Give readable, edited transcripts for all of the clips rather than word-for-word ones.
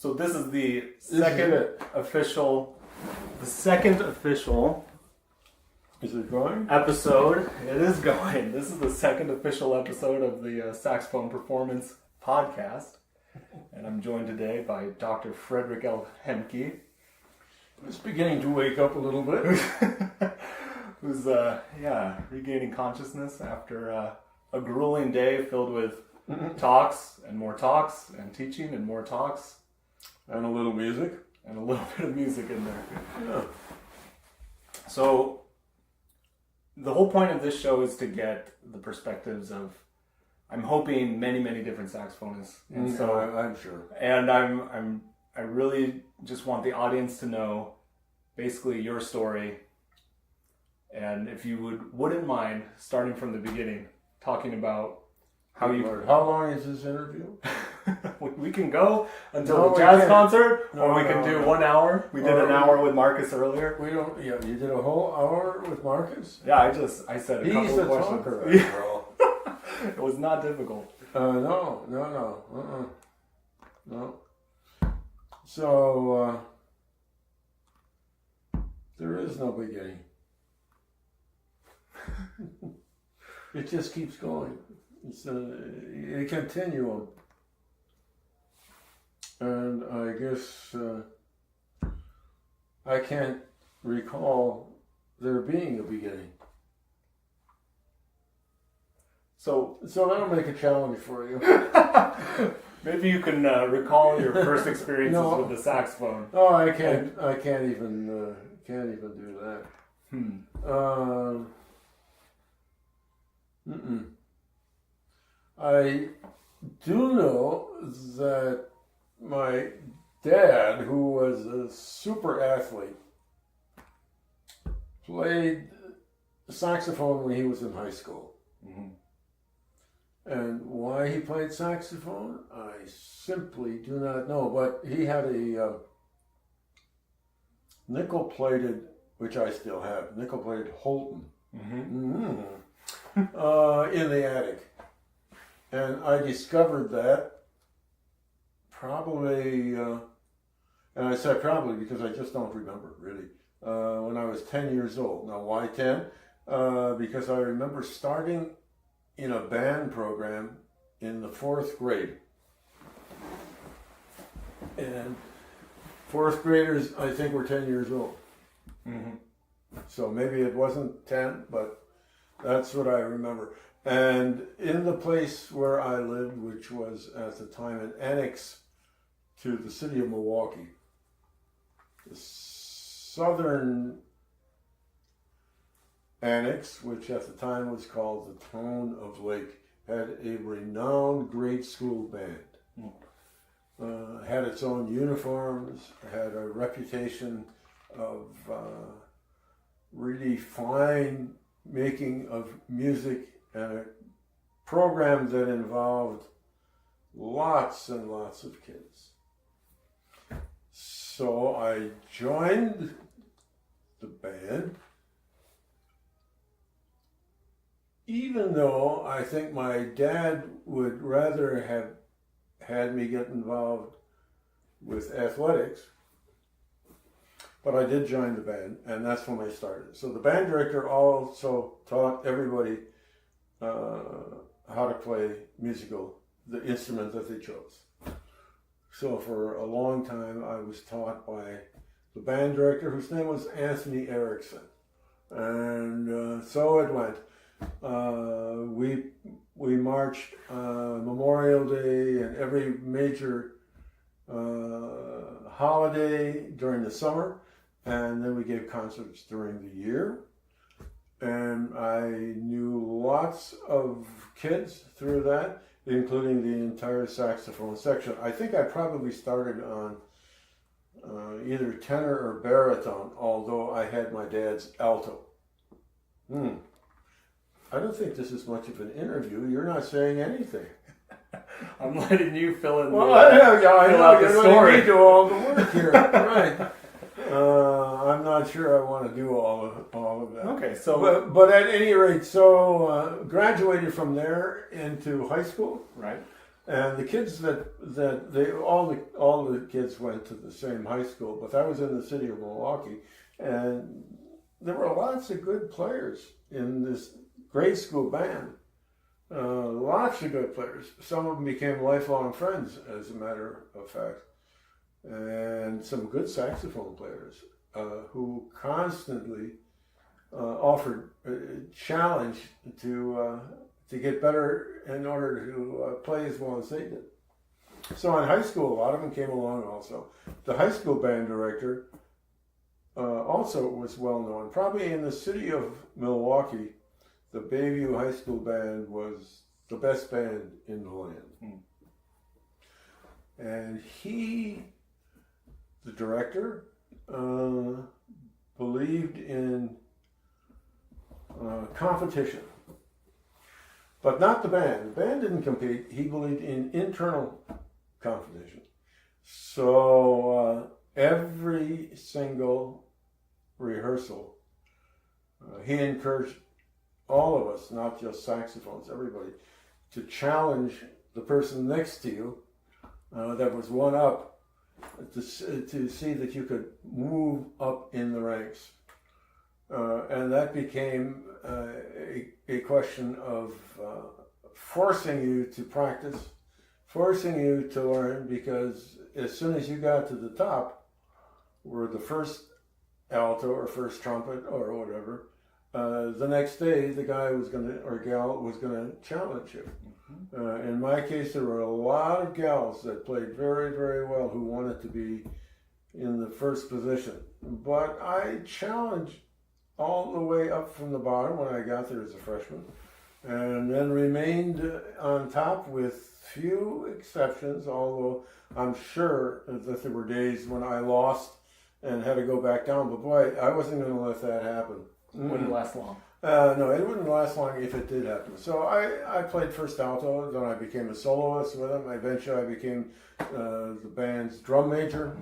So this is the second official. Is it going? Episode. It is going. This is the second official episode of the Saxophone Performance Podcast. And I'm joined today by Dr. Frederick Hemke. It's beginning to wake up a little bit. Who's, regaining consciousness after a grueling day filled with talks and teaching and more talks. And a little music. And a little bit of music in there. Yeah. So, the whole point of this show is to get the perspectives of, I'm hoping, many, many different saxophonists. And so I'm sure. And I really just want the audience to know basically your story. And if you wouldn't mind starting from the beginning, talking about how long is this interview? We can go until the jazz concert, or we can do 1 hour. We did an hour with Marcus earlier. We don't. Yeah, you did a whole hour with Marcus. Yeah, I said a couple of questions. Talker, after all. It was not difficult. No. So there is no beginning. It just keeps going. It's a continuum. And I guess I can't recall there being a beginning. So that'll make a challenge for you. Maybe you can recall your first experiences with the saxophone. Oh, I can't even do that. I do know that my dad, who was a super athlete, played saxophone when he was in high school. Mm-hmm. And why he played saxophone, I simply do not know. But he had a nickel-plated, which I still have, nickel-plated Holton in the attic. And I discovered that probably, and I said probably because I just don't remember really, when I was 10 years old. Now, why 10? Because I remember starting in a band program in the 4th grade. And 4th graders, I think, were 10 years old. Mm-hmm. So maybe it wasn't 10, but that's what I remember. And in the place where I lived, which was at the time an annex to the city of Milwaukee, the southern annex, which at the time was called the Town of Lake, had a renowned grade school band. Had its own uniforms, had a reputation of really fine making of music, and a program that involved lots and lots of kids. So I joined the band, even though I think my dad would rather have had me get involved with athletics. But I did join the band, and that's when I started. So the band director also taught everybody how to play the instrument that they chose. So for a long time, I was taught by the band director, whose name was Anthony Erickson. And so it went. We marched Memorial Day and every major holiday during the summer, and then we gave concerts during the year. And I knew lots of kids through that, including the entire saxophone section. I think I probably started on either tenor or baritone, although I had my dad's alto. I don't think this is much of an interview. You're not saying anything. I'm letting you fill in. I know. You're letting me do all the work here, right? I'm not sure I want to do all of that. Okay, so but at any rate, so graduated from there into high school, right? And the kids all the kids went to the same high school, but that was in the city of Milwaukee, and there were lots of good players in this grade school band. Lots of good players. Some of them became lifelong friends, as a matter of fact, and some good saxophone players who constantly offered a challenge to get better in order to play as well as they did. So in high school, a lot of them came along also. The high school band director also was well known. Probably in the city of Milwaukee, the Bayview High School Band was the best band in the land. And he, the director, believed in competition. But not the band. The band didn't compete. He believed in internal competition. So every single rehearsal, he encouraged all of us, not just saxophones, everybody, to challenge the person next to you that was one up to see that you could move up in the ranks. And that became a question of forcing you to practice, forcing you to learn, because as soon as you got to the top, were the first alto or first trumpet or whatever, the next day the guy was going to, or gal was going to challenge you. In my case, there were a lot of gals that played very, very well who wanted to be in the first position. But I challenged all the way up from the bottom when I got there as a freshman, and then remained on top with few exceptions, although I'm sure that there were days when I lost and had to go back down. But boy, I wasn't going to let that happen. Wouldn't last long. No, it wouldn't last long if it did happen. So I played first alto, then I became a soloist with them. Eventually I became the band's drum major.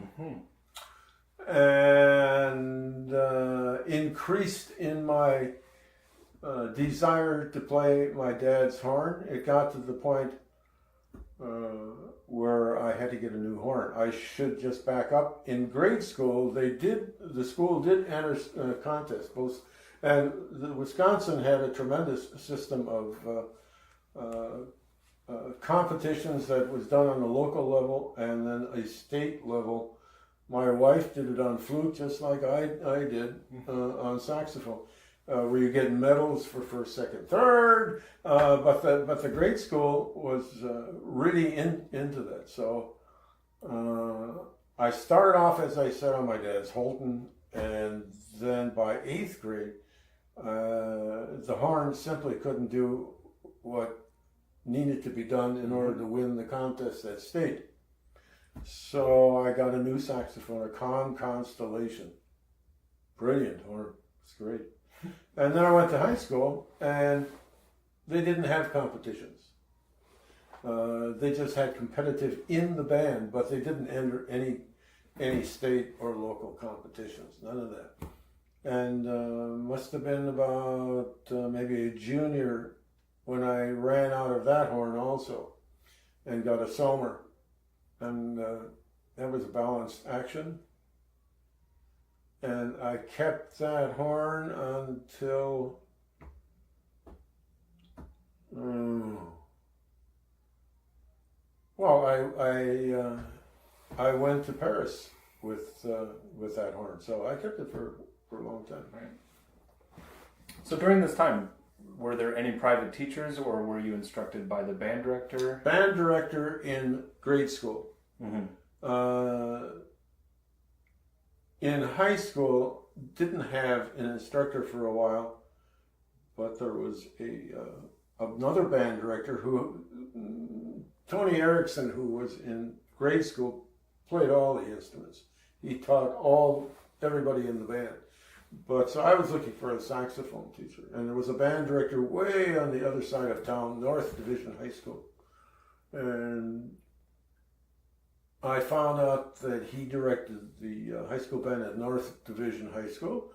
And increased in my desire to play my dad's horn. It got to the point where I had to get a new horn. I should just back up. In grade school, the school did enter contests, both, and Wisconsin had a tremendous system of competitions that was done on a local level and then a state level. My wife did it on flute, just like I did on saxophone, where you get medals for first, second, third. But the grade school was really into that. So I started off, as I said, on my dad's Holton, and then by 8th grade, the horn simply couldn't do what needed to be done in order to win the contest at state. So I got a new saxophone, a Constellation. Brilliant horn. It's great. And then I went to high school, and they didn't have competitions. They just had competitive in the band, but they didn't enter any state or local competitions. None of that. And must have been about maybe a junior when I ran out of that horn also, and got a Sommer. And that was a balanced action. And I kept that horn until I went to Paris with that horn. So I kept it for a long time. Right. So during this time, were there any private teachers, or were you instructed by the band director? Band director in grade school. In high school, didn't have an instructor for a while, but there was another band director who, Tony Erickson, who was in grade school, played all the instruments. He taught everybody in the band. But so I was looking for a saxophone teacher, and there was a band director way on the other side of town, North Division High School. And I found out that he directed the high school band at North Division High School,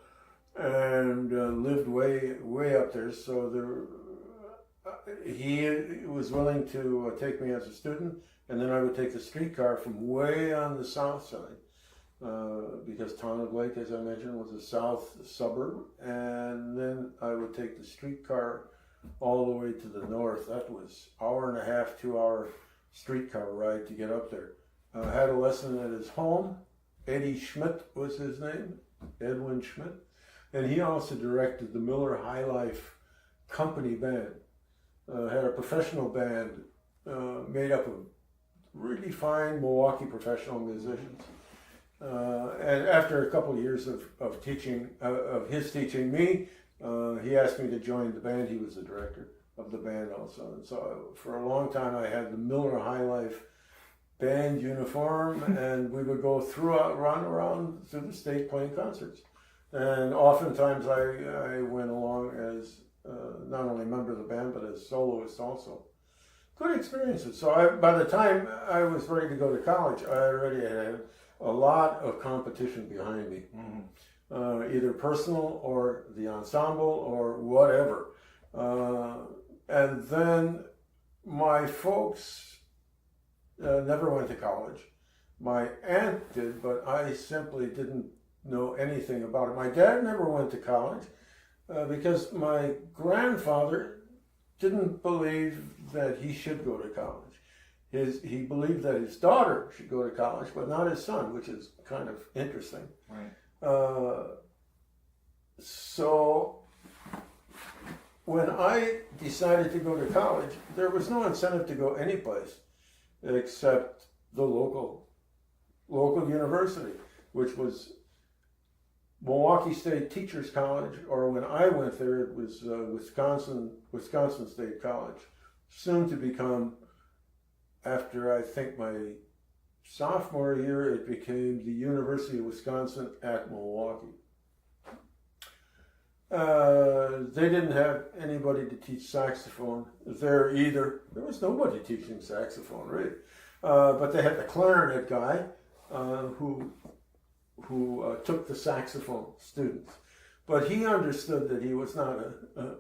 and lived way up there. So he was willing to take me as a student, and then I would take the streetcar from way on the south side, because Town of Lake, as I mentioned, was a south suburb, and then I would take the streetcar all the way to the north. That was hour and a half, 2 hour streetcar ride to get up there. I had a lesson at his home. Eddie Schmidt was his name, Edwin Schmidt, and he also directed the Miller High Life company band. Had a professional band made up of really fine Milwaukee professional musicians. And after a couple of years of teaching, of his teaching me, he asked me to join the band. He was the director of the band also. And so for a long time I had the Miller High Life band uniform, and we would go run around through the state playing concerts. And oftentimes I went along as not only a member of the band, but as soloist also. Good experiences. So by the time I was ready to go to college, I already had a lot of competition behind me. Either personal or the ensemble or whatever. And then my folks never went to college. My aunt did, but I simply didn't know anything about it. My dad never went to college because my grandfather didn't believe that he should go to college. He believed that his daughter should go to college, but not his son, which is kind of interesting. Right. So when I decided to go to college, there was no incentive to go anyplace except the local university, which was Milwaukee State Teachers College, or when I went there, it was Wisconsin State College, soon to become, after I think my sophomore year, it became the University of Wisconsin at Milwaukee. They didn't have anybody to teach saxophone there either. There was nobody teaching saxophone, really. But they had the clarinet guy who took the saxophone students. But he understood that he was not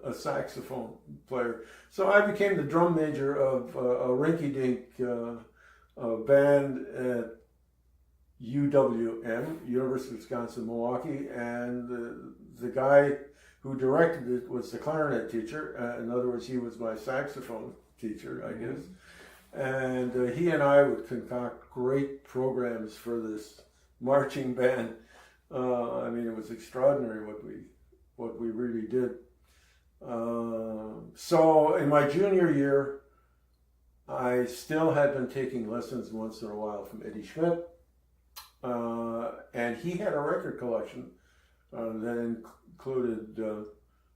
a saxophone player. So I became the drum major of a rinky-dink band at UWM, University of Wisconsin-Milwaukee, and the guy who directed it was the clarinet teacher. In other words, he was my saxophone teacher, I guess. And he and I would concoct great programs for this marching band. I mean, it was extraordinary what we really did. So in my junior year, I still had been taking lessons once in a while from Eddie Schmidt, and he had a record collection that included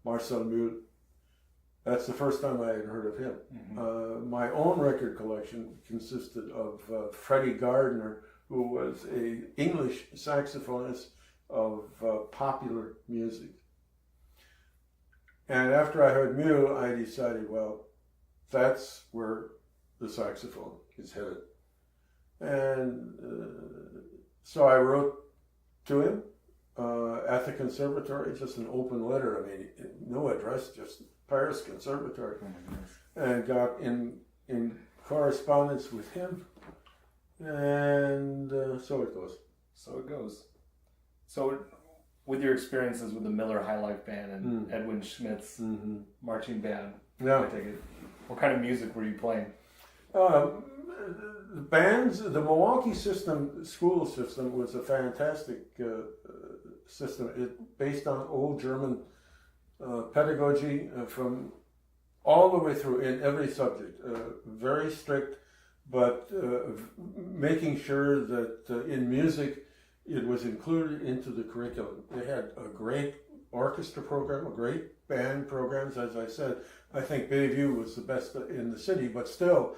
Marcel Mühl. That's the first time I had heard of him. My own record collection consisted of Freddie Gardner, who was an English saxophonist of popular music. And after I heard Mühl, I decided, well, that's where the saxophone is headed. And so I wrote to him at the conservatory, just an open letter. I mean, no address, just Paris Conservatory, and got in correspondence with him. And so it goes. So it goes. So with your experiences with the Miller High Life Band and Edwin Schmidt's marching band, I take it, what kind of music were you playing? The bands, the Milwaukee school system was a fantastic system. It based on old German pedagogy from all the way through in every subject. Very strict, but making sure that in music it was included into the curriculum. They had a great orchestra program, a great band programs. As I said, I think Bayview was the best in the city, but still,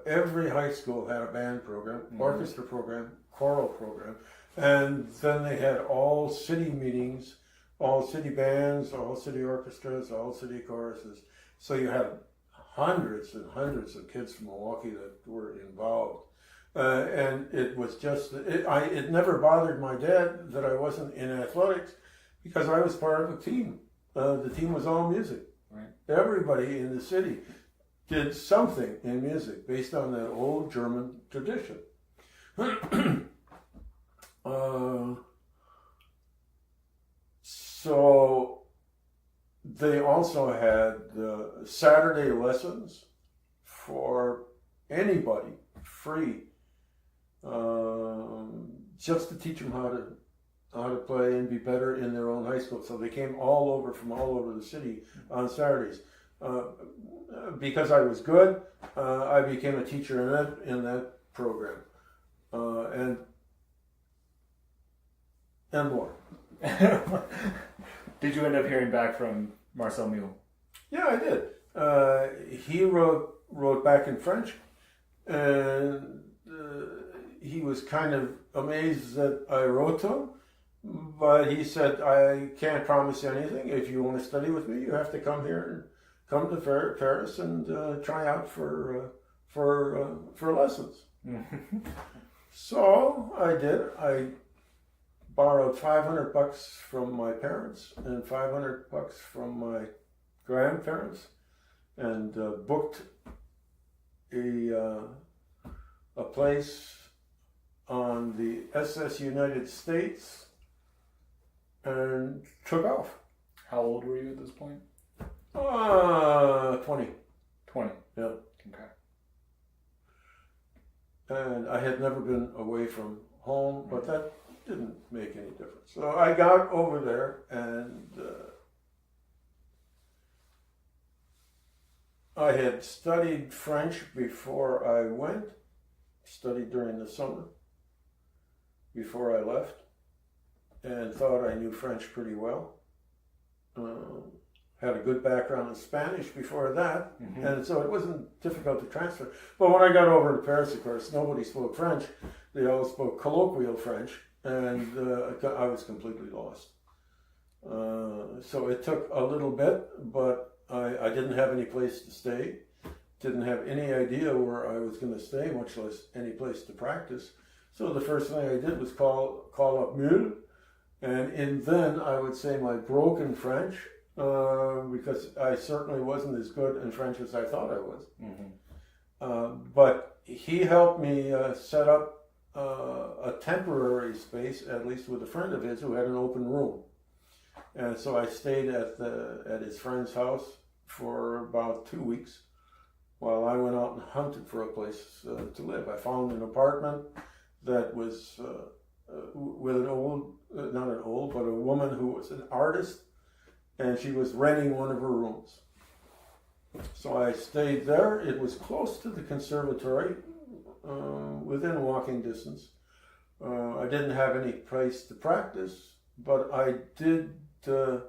every high school had a band program, orchestra program, choral program, and then they had all city meetings, all city bands, all city orchestras, all city choruses. So you had hundreds and hundreds of kids from Milwaukee that were involved. And it was just, it never bothered my dad that I wasn't in athletics because I was part of a team. The team was all music. Right. Everybody in the city did something in music based on that old German tradition. So they also had Saturday lessons for anybody, free, just to teach them how to play and be better in their own high school. So they came from all over the city on Saturdays. Because I was good, I became a teacher in that program, and more. Did you end up hearing back from Marcel Mule? Yeah, I did. He wrote back in French, and he was kind of amazed that I wrote to him. But he said, "I can't promise you anything. If you want to study with me, you have to come here and come to Paris and try out for lessons." So I did. I borrowed $500 from my parents and $500 from my grandparents, and booked a place on the SS United States and took off. How old were you at this point? 20. 20. Yeah. Okay. And I had never been away from home, but that didn't make any difference. So I got over there, and I had studied French before I went, studied during the summer before I left, and thought I knew French pretty well. Had a good background in Spanish before that, and so it wasn't difficult to transfer. But when I got over to Paris, of course, nobody spoke French. They all spoke colloquial French, and I was completely lost. So it took a little bit, but I didn't have any place to stay, didn't have any idea where I was going to stay, much less any place to practice. So the first thing I did was call up Mule, and then I would say my broken French, because I certainly wasn't as good in French as I thought I was. But he helped me set up a temporary space, at least with a friend of his who had an open room. And so I stayed at his friend's house for about 2 weeks while I went out and hunted for a place to live. I found an apartment that was with a woman who was an artist, and she was renting one of her rooms. So I stayed there. It was close to the conservatory, within walking distance. I didn't have any place to practice, but I did go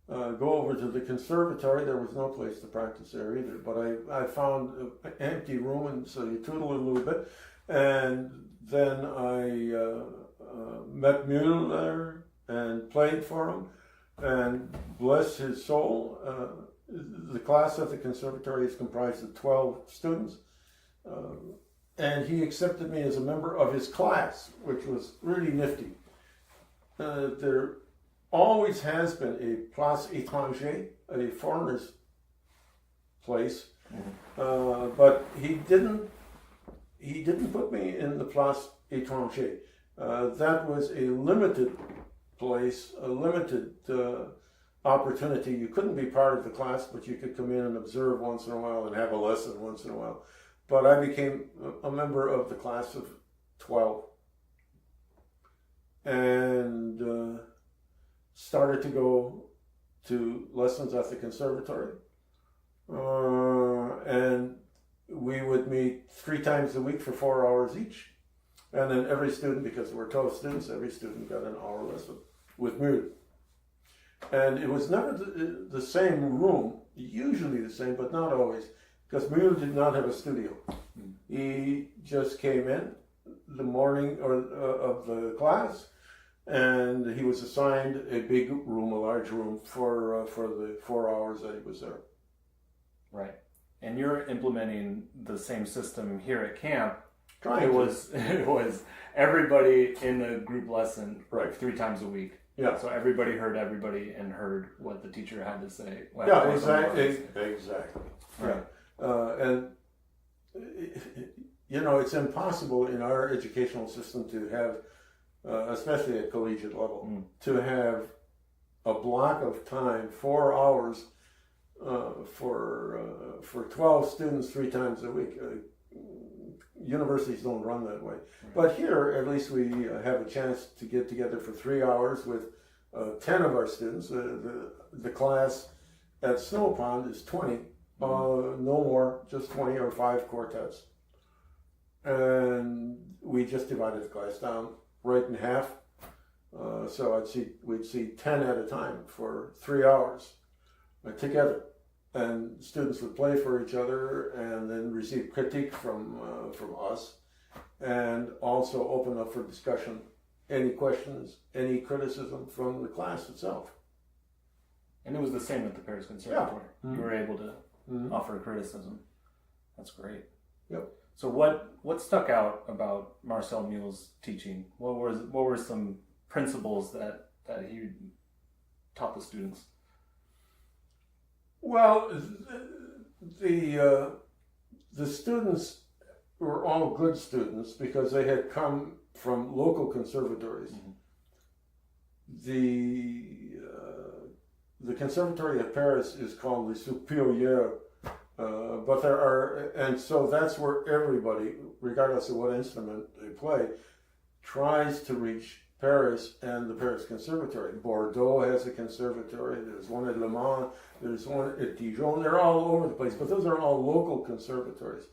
over to the conservatory. There was no place to practice there either, but I found an empty room, and so you tootle it a little bit. And then I met Mule there and played for him. And bless his soul, the class at the conservatory is comprised of 12 students. And he accepted me as a member of his class, which was really nifty. There always has been a place étranger, a foreigner's place, but he didn't put me in the place étranger. That was a limited place, a limited opportunity. You couldn't be part of the class, but you could come in and observe once in a while and have a lesson once in a while. But I became a member of the class of 12 and started to go to lessons at the conservatory. And we would meet 3 times a week for 4 hours each. And then every student, because there were 12 students, every student got an hour lesson with Mule. And it was never the same room, usually the same, but not always, because Mule did not have a studio. He just came in the morning of the class, and he was assigned a big room, a large room, for the 4 hours that he was there. Right. And you're implementing the same system here at camp. It was everybody in the group lesson, right, 3 times a week. Yeah. So everybody heard everybody and heard what the teacher had to say. Yeah, exactly. Exactly. Right. And you know, it's impossible in our educational system to have, especially at collegiate level, to have a block of time, 4 hours, for 12 students 3 times a week. Universities don't run that way. Right. But here, at least we have a chance to get together for 3 hours with 10 of our students. The class at Snow Pond is 20, no more, just 20 or 5 quartets. And we just divided the class down right in half. So we'd see 10 at a time for 3 hours together. And students would play for each other and then receive critique from us, and also open up for discussion. Any questions, any criticism from the class itself. And it was the same at the Paris Conservatory. Yeah. You were able to offer criticism. That's great. Yep. So what stuck out about Marcel Mule's teaching? What were some principles that he taught the students? Well, the students were all good students because they had come from local conservatories. The Conservatory of Paris is called the Supérieur, but there are, and so that's where everybody, regardless of what instrument they play, tries to reach Paris and the Paris Conservatory. Bordeaux has a conservatory, there's one at Le Mans, there's one at Dijon, they're all over the place, but those are all local conservatories.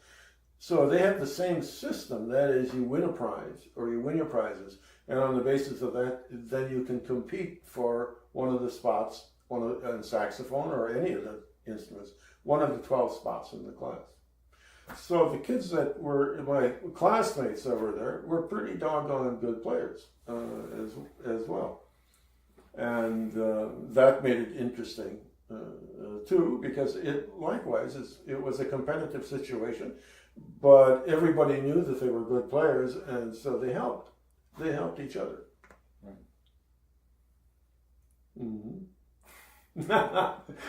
So they have the same system, that is, you win a prize, or you win your prizes, and on the basis of that, then you can compete for one of the spots, in saxophone or any of the instruments, one of the 12 spots in the class. So the kids that were my classmates that were there were pretty doggone good players as well, and that made it interesting too, because it was a competitive situation, but everybody knew that they were good players, and so they helped each other.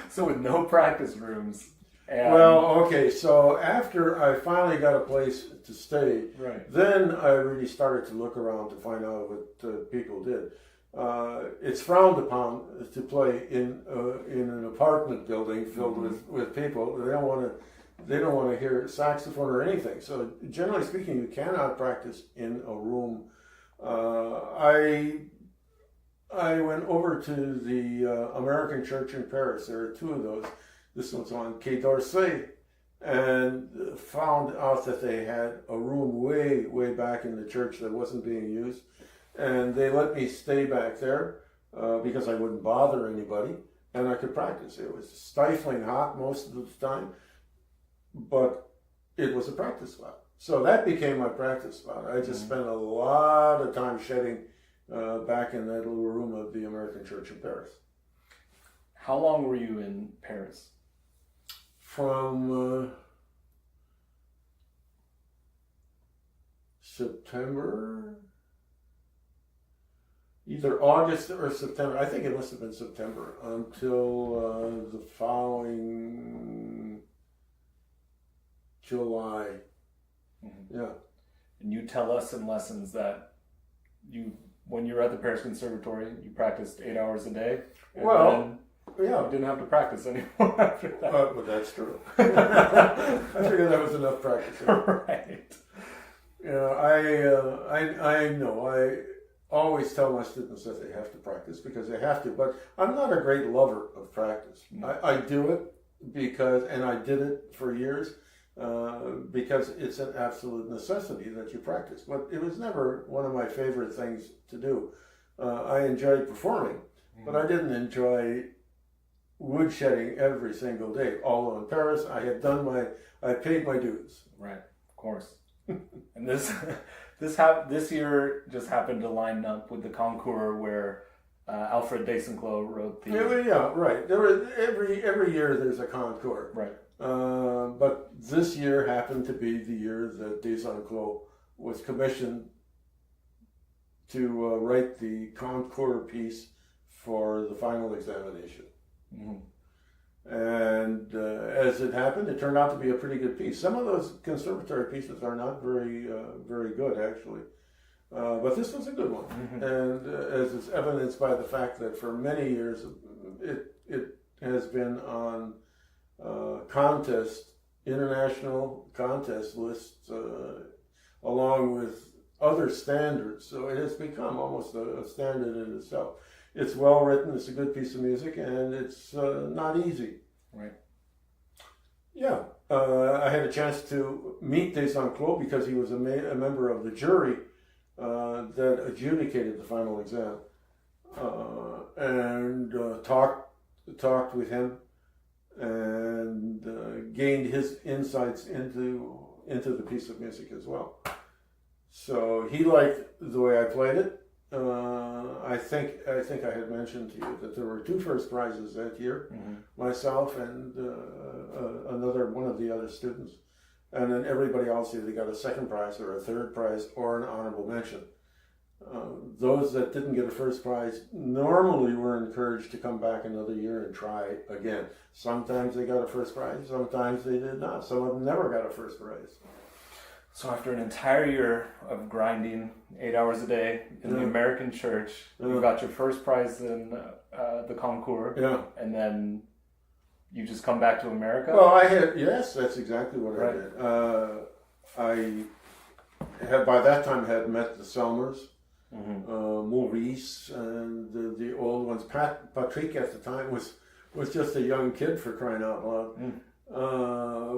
So with no practice rooms. So after I finally got a place to stay, right, then I really started to look around to find out what people did. It's frowned upon to play in an apartment building filled with people. They don't want to hear saxophone or anything. So generally speaking, you cannot practice in a room. I went over to the American Church in Paris. There are 2 of those. This one's on Quai d'Orsay, and found out that they had a room way, way back in the church that wasn't being used. And they let me stay back there because I wouldn't bother anybody, and I could practice. It was stifling hot most of the time, but it was a practice spot. So that became my practice spot. I just spent a lot of time shedding back in that little room of the American Church in Paris. How long were you in Paris? From September, either August or September. I think it must have been September until the following July. Yeah. And you tell us in lessons that when you were at the Paris Conservatory, you practiced 8 hours a day. Well, yeah. You didn't have to practice anymore after that. But that's true. I figured that was enough practice. Right. You know, I know. I always tell my students that they have to practice because they have to. But I'm not a great lover of practice. I do it and I did it for years because it's an absolute necessity that you practice. But it was never one of my favorite things to do. I enjoyed performing, but I didn't enjoy woodshedding every single day. Although in Paris, I paid my dues. Right, of course. And this year just happened to line up with the concours where Alfred Desenclos wrote the. Yeah, right. There were every year there's a concours. Right. But this year happened to be the year that Desenclos was commissioned to write the concours piece for the final examination. Mm-hmm. And as it happened, it turned out to be a pretty good piece. Some of those conservatory pieces are not very good, actually. But this was a good one. Mm-hmm. And as is evidenced by the fact that for many years it has been on international contest lists along with other standards. So it has become almost a standard in itself. It's well written, it's a good piece of music, and it's not easy. Right. Yeah. I had a chance to meet Des Enclos because he was a member of the jury that adjudicated the final exam, and talked with him and gained his insights into the piece of music as well. So he liked the way I played it. I think I had mentioned to you that there were 2 first prizes that year, Mm-hmm. myself and another one of the other students, and then everybody else either got a second prize or a third prize or an honorable mention. Those that didn't get a first prize normally were encouraged to come back another year and try again. Sometimes they got a first prize, sometimes they did not. Some of them never got a first prize. So after an entire year of grinding 8 hours a day in the American church, you got your first prize in the concours, and then you just come back to America? Well, yes, that's exactly what I did. I had by that time had met the Selmers, Maurice, and the old ones. Patrick at the time was just a young kid, for crying out loud.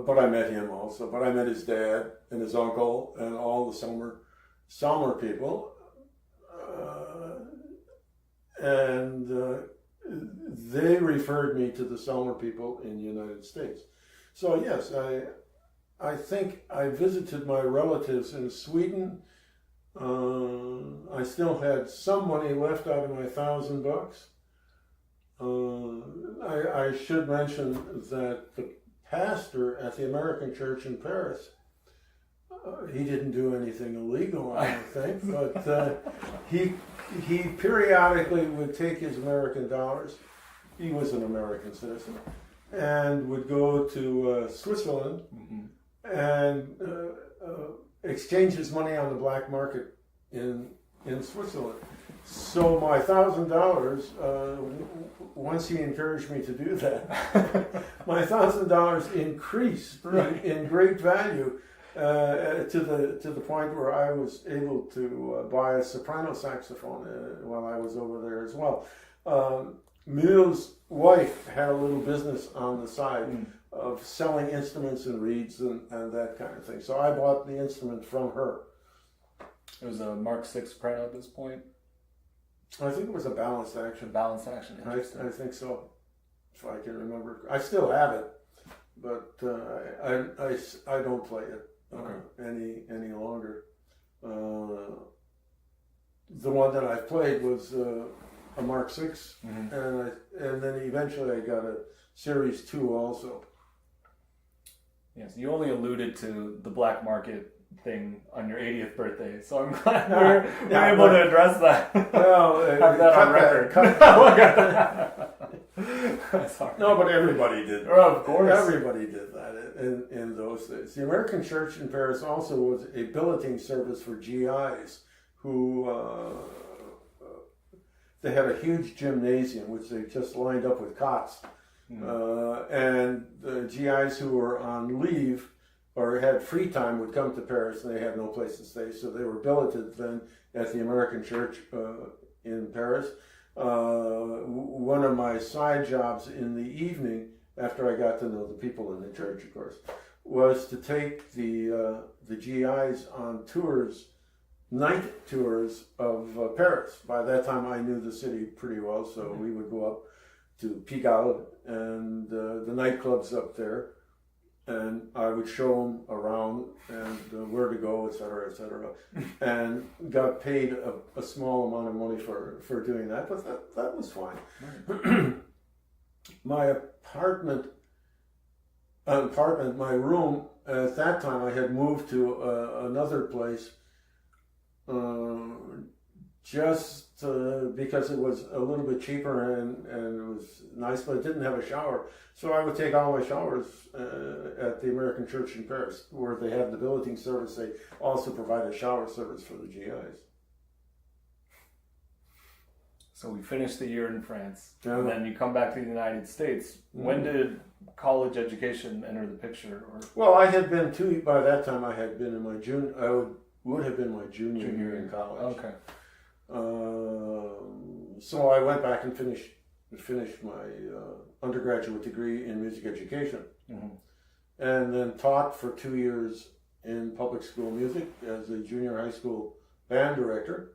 But I met him also. But I met his dad and his uncle and all the Selmer people, and they referred me to the Selmer people in the United States. So yes, I think I visited my relatives in Sweden. I still had some money left out of my $1,000. I should mention that the pastor at the American church in Paris, he didn't do anything illegal, I don't think, but he periodically would take his American dollars. He was an American citizen, and would go to Switzerland and exchange his money on the black market in Switzerland. So my $1,000, once he encouraged me to do that, my $1,000 increased in great value to the point where I was able to buy a soprano saxophone while I was over there as well. Mule's wife had a little business on the side of selling instruments and reeds and that kind of thing. So I bought the instrument from her. It was a Mark VI soprano at this point? I think it was a balanced action. Balanced action, interesting. I think so, if I can remember. I still have it, but I don't play it any longer. The one that I played was a Mark VI, and then eventually I got a Series 2 also. Yes, you only alluded to the black market thing on your 80th birthday, so I'm glad we're able to address that. Well, have that on record. Sorry. No, but everybody did. Oh, of course. Everybody did that in those days. The American church in Paris also was a billeting service for GIs who they had a huge gymnasium which they just lined up with cots. And the GIs who were on leave or had free time would come to Paris, and they had no place to stay, so they were billeted then at the American church in Paris. One of my side jobs in the evening, after I got to know the people in the church, of course, was to take the GIs on tours, night tours of Paris. By that time, I knew the city pretty well, so we would go up to Pigalle and the nightclubs up there, and I would show them around and where to go, etc., etc., and got paid a small amount of money for doing that, but that was fine. Right. My apartment, my room, at that time I had moved to another place just because it was a little bit cheaper and it was nice, but it didn't have a shower. So I would take all my showers at the American Church in Paris, where they have the billeting service. They also provide a shower service for the GIs. So we finished the year in France, Yeah. and then you come back to the United States. When did college education enter the picture? Or Well, I had been by that time I had been in my would have been my junior year in college. Okay. So I went back and finished my undergraduate degree in music education, and then taught for 2 years in public school music as a junior high school band director,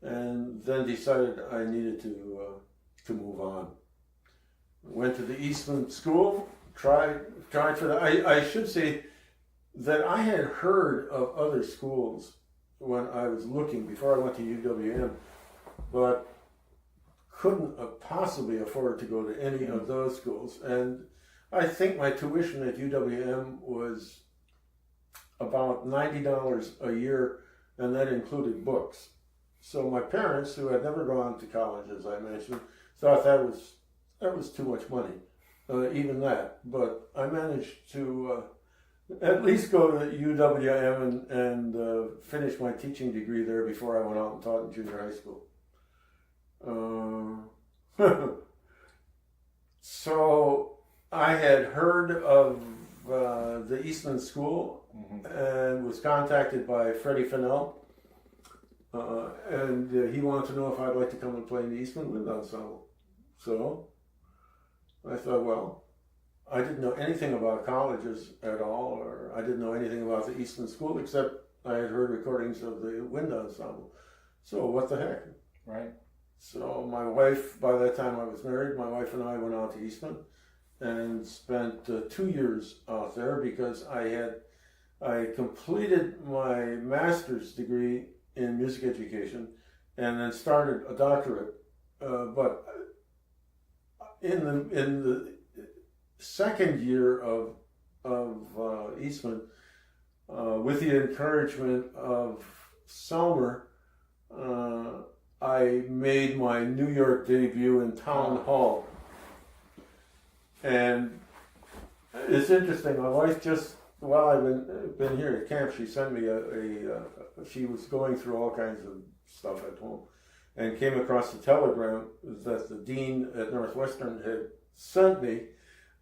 and then decided I needed to move on. Went to the Eastman School, tried for that. I should say that I had heard of other schools when I was looking before I went to UWM, but couldn't possibly afford to go to any of those schools. And I think my tuition at UWM was about $90 a year, and that included books. So my parents, who had never gone to college, as I mentioned, thought that was too much money, even that. But I managed to at least go to UWM and finish my teaching degree there before I went out and taught in junior high school. So I had heard of the Eastman School and was contacted by Freddie Fennell, and he wanted to know if I'd like to come and play in the Eastman Wind Ensemble. So I thought, well, I didn't know anything about colleges at all, or I didn't know anything about the Eastman School, except I had heard recordings of the wind ensemble. So what the heck? Right. So my wife, by that time I was married, my wife and I went out to Eastman and spent 2 years out there because I completed my master's degree in music education and then started a doctorate. But in the second year of Eastman, with the encouragement of Selmer, I made my New York debut in Town Hall. And it's interesting, my wife just, while I've been here at camp, she sent me she was going through all kinds of stuff at home and came across the telegram that the dean at Northwestern had sent me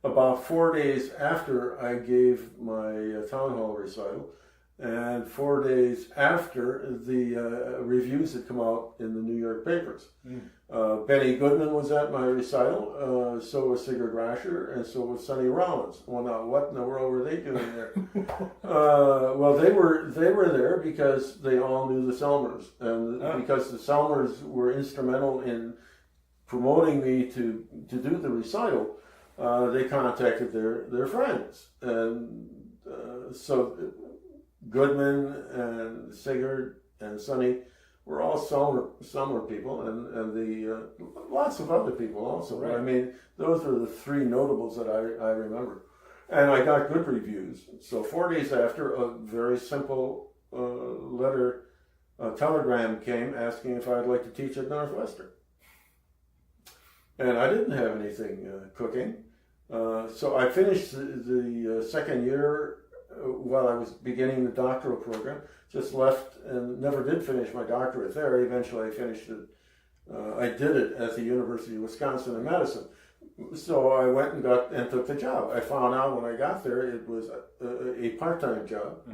about 4 days after I gave my town hall recital, and 4 days after the reviews had come out in the New York papers. Benny Goodman was at my recital, so was Sigurd Rascher, and so was Sonny Rollins. Well, now what in the world were they doing there? Well, they were there because they all knew the Selmers, and because the Selmers were instrumental in promoting me to do the recital. They contacted their friends, and so Goodman and Sigurd and Sonny were all Selmer people, and the lots of other people also. Right. I mean, those are the three notables that I remember, and I got good reviews. So 4 days after, a very simple telegram came asking if I'd like to teach at Northwestern. And I didn't have anything cooking. So I finished the second year while I was beginning the doctoral program. Just left and never did finish my doctorate there. Eventually I finished it. I did it at the University of Wisconsin in Madison. So I went and took the job. I found out when I got there it was a part-time job.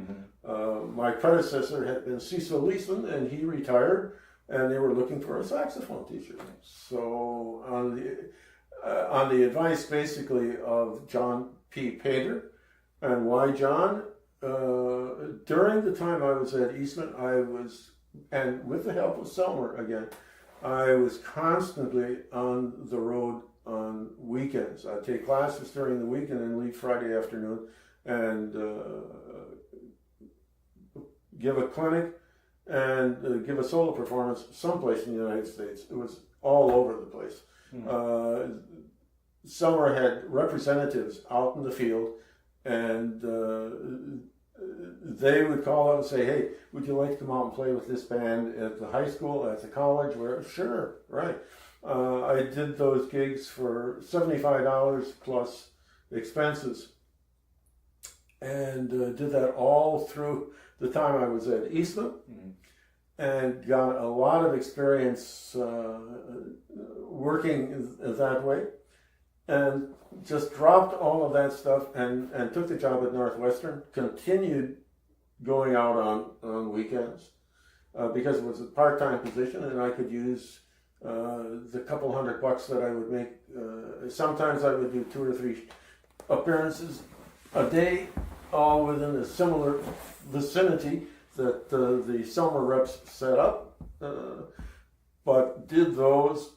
My predecessor had been Cecil Leeson, and he retired, and they were looking for a saxophone teacher. So on the advice basically of John P. Pater. And why John? During the time I was at Eastman, and with the help of Selmer again, I was constantly on the road on weekends. I'd take classes during the weekend and leave Friday afternoon and give a clinic and give a solo performance someplace in the United States. It was all over the place. Selmer had representatives out in the field, and they would call up and say, hey, would you like to come out and play with this band at the high school, at the college? Where? Sure, right. I did those gigs for $75 plus expenses, and did that all through the time I was at Eastman, and got a lot of experience working that way, and just dropped all of that stuff and took the job at Northwestern, continued going out on weekends because it was a part-time position and I could use the couple $100 that I would make. Sometimes I would do 2 or 3 appearances a day, all within a similar vicinity that the summer reps set up, but did those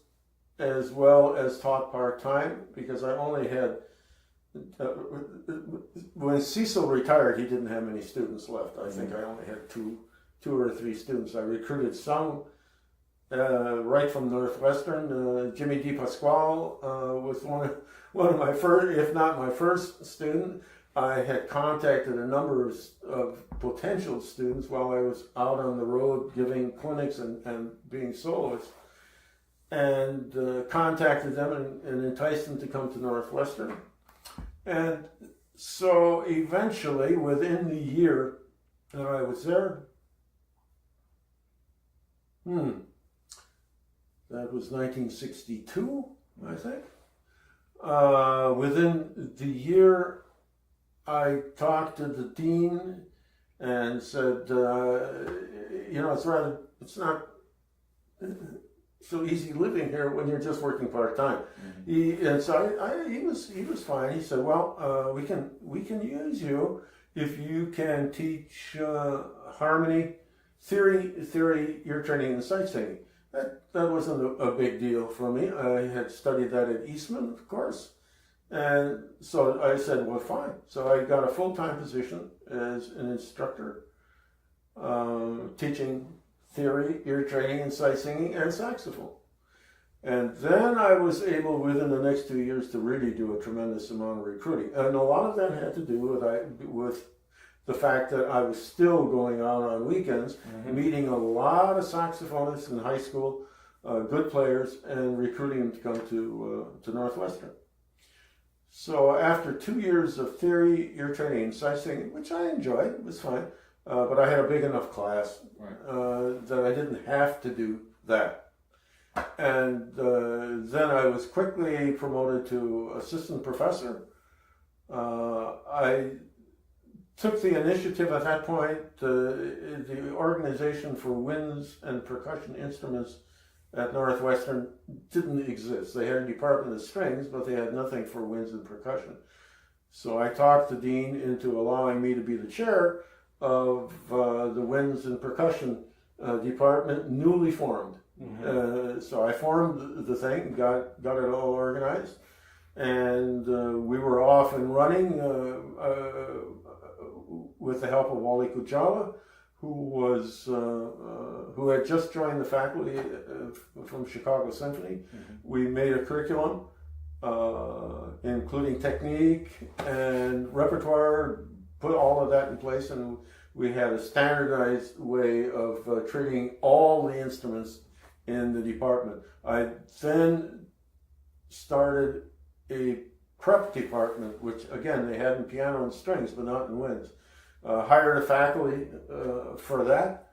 as well as taught part-time because I only had, when Cecil retired, he didn't have many students left. I think I only had two or three students. I recruited some right from Northwestern. Jimmy DePasquale was one of my first, if not my first student. I had contacted a number of potential students while I was out on the road giving clinics and being soloist, and contacted them and enticed them to come to Northwestern. And so eventually, within the year that I was there, that was 1962, I think. Within the year, I talked to the dean and said, it's not so easy living here when you're just working part time. He was fine. He said, well, we can use you if you can teach harmony theory, ear training, and sight singing. That wasn't a big deal for me. I had studied that at Eastman, of course. And so I said, well, fine. So I got a full-time position as an instructor, teaching theory, ear training, and sight singing, and saxophone. And then I was able, within the next 2 years, to really do a tremendous amount of recruiting. And a lot of that had to do with the fact that I was still going out on weekends, meeting a lot of saxophonists in high school, good players, and recruiting them to come to Northwestern. So after 2 years of theory, ear training, and sight singing, which I enjoyed, it was fine, but I had a big enough class that I didn't have to do that. And then I was quickly promoted to assistant professor. I took the initiative at that point. The organization for winds and percussion instruments at Northwestern didn't exist. They had a department of strings, but they had nothing for winds and percussion. So I talked the dean into allowing me to be the chair of the winds and percussion department, newly formed. So I formed the thing, got it all organized, and we were off and running with the help of Wally Kujala, who had just joined the faculty from Chicago Symphony. We made a curriculum, including technique and repertoire, put all of that in place, and we had a standardized way of treating all the instruments in the department. I then started a prep department, which again, they had in piano and strings, but not in winds. Hired a faculty for that,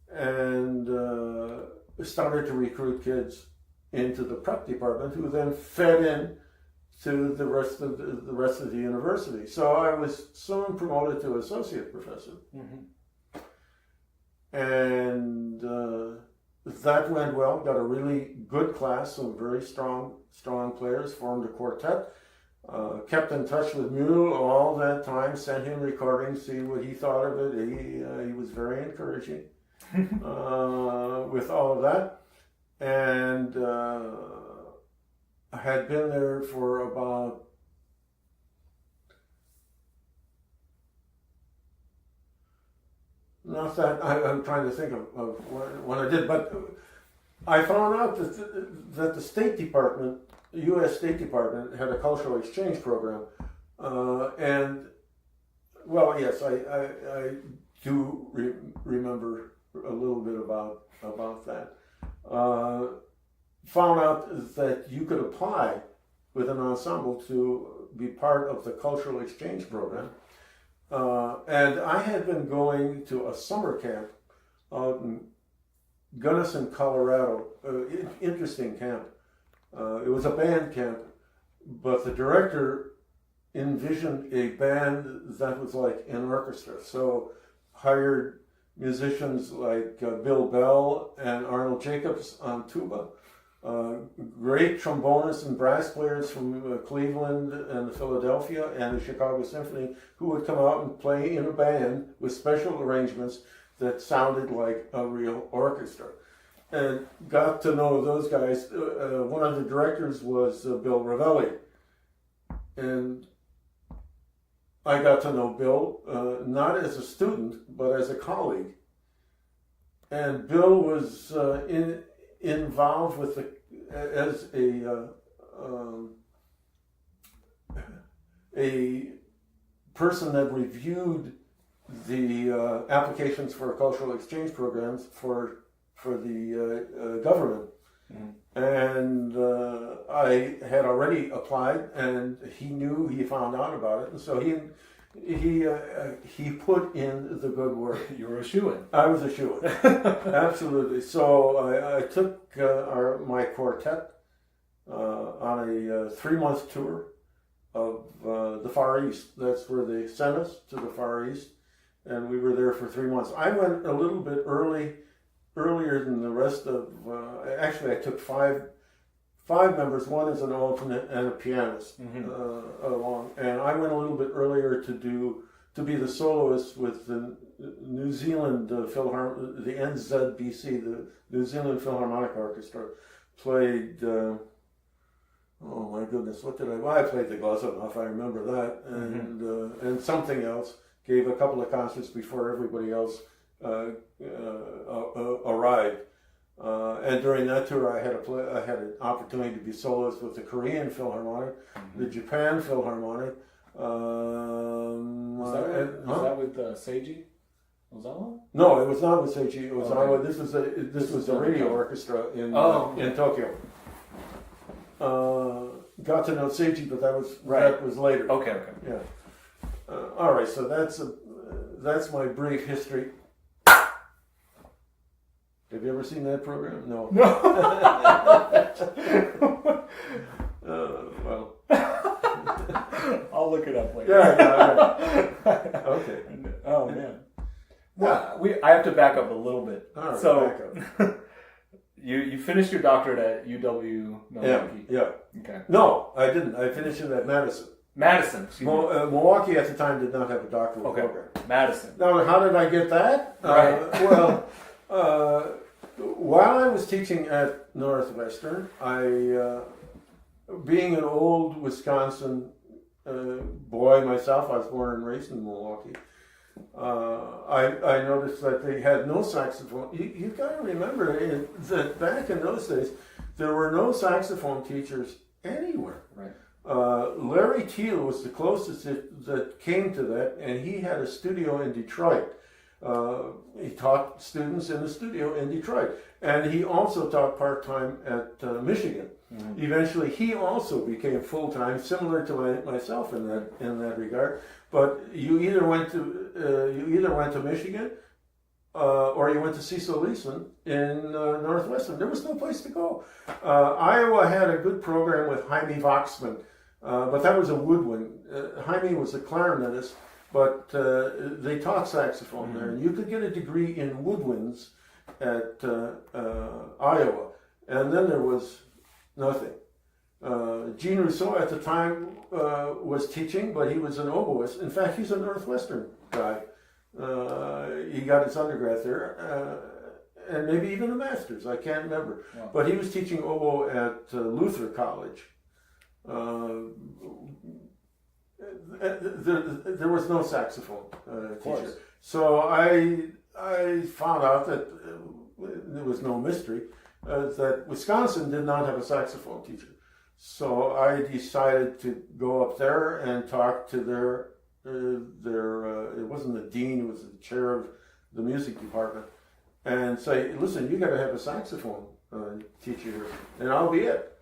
and started to recruit kids into the prep department, who then fed in to the rest of the university. So I was soon promoted to associate professor, and that went well. Got a really good class, some very strong players. Formed a quartet. Kept in touch with Mule all that time, sent him recordings, see what he thought of it. He was very encouraging with all of that. And I had been there for about I'm trying to think of when I did, but I found out that the State Department, the U.S. State Department, had a cultural exchange program, and well, yes, I do remember a little bit about that. Found out that you could apply with an ensemble to be part of the cultural exchange program. And I had been going to a summer camp out in Gunnison, Colorado. Interesting camp. It was a band camp, but the director envisioned a band that was like an orchestra. So hired musicians like Bill Bell and Arnold Jacobs on tuba, great trombonists and brass players from Cleveland and Philadelphia and the Chicago Symphony who would come out and play in a band with special arrangements that sounded like a real orchestra. And got to know those guys. One of the directors was Bill Ravelli. And I got to know Bill, not as a student, but as a colleague. And Bill was involved with as a person that reviewed the applications for cultural exchange programs for the government. Mm-hmm. And I had already applied, and he found out about it, and so he put in the good work. You were a shoo-in. I was a shoo-in, absolutely. So I took my quartet on a 3-month tour of the Far East. That's where they sent us, to the Far East, and we were there for 3 months. I went a little bit earlier than the rest of. Actually, I took five members. One is an alternate and a pianist, mm-hmm. Along, and I went a little bit earlier to be the soloist with the New Zealand the NZBC, the New Zealand Philharmonic Orchestra. Played. Oh my goodness, what did I? Well, I played the Glazunov, I remember that, and mm-hmm. And something else. Gave a couple of concerts before everybody else arrived. And during that tour, I had an opportunity to be soloist with the Korean Philharmonic, mm-hmm. the Japan Philharmonic. Was that with Seiji? Was that one? No, it was not with Seiji. It was this was a radio orchestra in Tokyo. Got to know Seiji, but that was later. Okay. Yeah. All right, so that's my brief history. Have you ever seen that program? No. Well. I'll look it up later. Yeah. Okay. Oh man. Well, I have to back up a little bit. All right, so, back up. You finished your doctorate at UW Milwaukee. Yeah. Okay. No, I didn't. I finished it at Madison. Milwaukee at the time did not have a doctoral program. Madison. Now, how did I get that? Right. While I was teaching at Northwestern, being an old Wisconsin boy myself, I was born and raised in Milwaukee. I noticed that they had no saxophone. You've got to remember that back in those days, there were no saxophone teachers anywhere. Right. Larry Teal was the closest that came to that, and he had a studio in Detroit. He taught students in the studio in Detroit, and he also taught part-time at Michigan. Mm-hmm. Eventually, he also became full-time, similar to myself in that regard. But you either went to Michigan, or you went to Cecil Leeson in Northwestern. There was no place to go. Iowa had a good program with Jaime Voxman, but that was a woodwind. Jaime was a clarinetist, but they taught saxophone there, and you could get a degree in woodwinds at Iowa, and then there was nothing. Gene Rousseau at the time was teaching, but he was an oboist. In fact, he's a Northwestern guy. He got his undergrad there, and maybe even a master's. I can't remember. Wow. But he was teaching oboe at Luther College. There was no saxophone teacher. So I found out that there was no mystery that Wisconsin did not have a saxophone teacher. So I decided to go up there and talk to their it wasn't the dean, it was the chair of the music department, and say, listen, you got to have a saxophone teacher here, and I'll be it.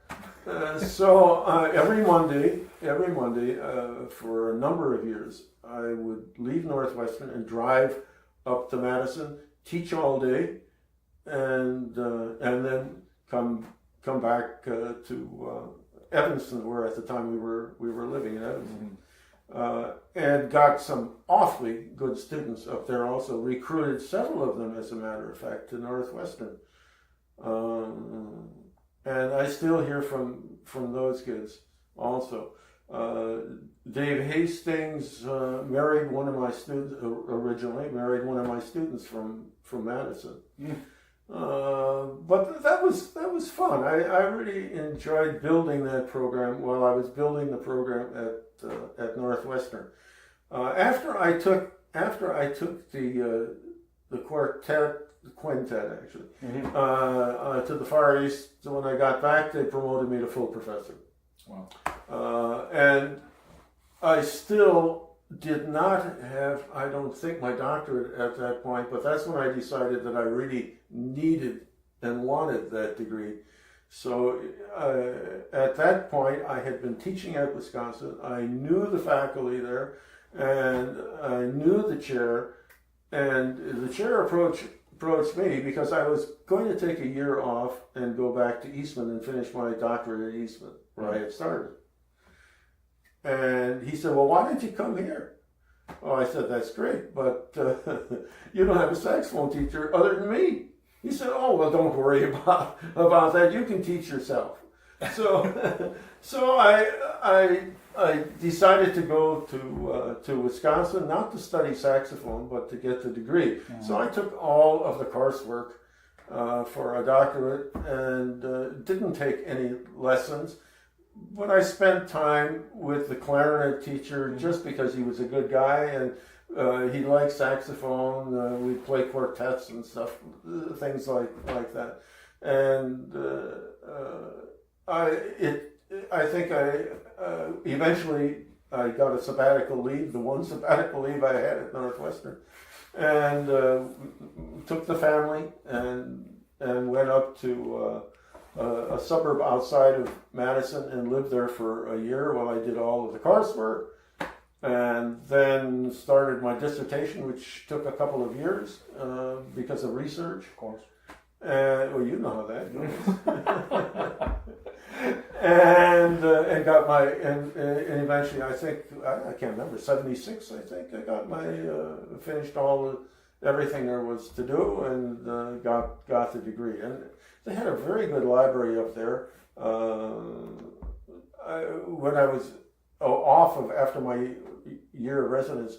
So every Monday, for a number of years, I would leave Northwestern and drive up to Madison, teach all day, and then come back to Evanston, where at the time we were living in Evanston, and got some awfully good students up there. Also recruited several of them, as a matter of fact, to Northwestern. And I still hear from those kids also. Dave Hastings married one of my students originally, married one of my students from Madison. But that was fun. I really enjoyed building that program while I was building the program at Northwestern. After I took the quintet actually, to the Far East. So when I got back, they promoted me to full professor. Wow. And I still did not have, I don't think, my doctorate at that point, but that's when I decided that I really needed and wanted that degree. So at that point, I had been teaching at Wisconsin. I knew the faculty there, and I knew the chair, and the chair approached me because I was going to take a year off and go back to Eastman and finish my doctorate at Eastman, where I had started. And he said, well, why don't you come here? Oh, I said, that's great, but you don't have a saxophone teacher other than me. He said, oh, well, don't worry about that. You can teach yourself. So I decided to go to Wisconsin, not to study saxophone, but to get the degree. So I took all of the coursework for a doctorate and didn't take any lessons. But I spent time with the clarinet teacher just because he was a good guy and he liked saxophone. We'd play quartets and stuff, things like that. And I think eventually I got a sabbatical leave, the one sabbatical leave I had at Northwestern, and took the family and went up to a suburb outside of Madison and lived there for a year while I did all of the coursework, and then started my dissertation, which took a couple of years because of research. Of course. Well, you know how that goes. and got my and eventually I think I can't remember 76 I think I got my finished everything there was to do and got the degree, and they had a very good library up there. When I was after my year of residence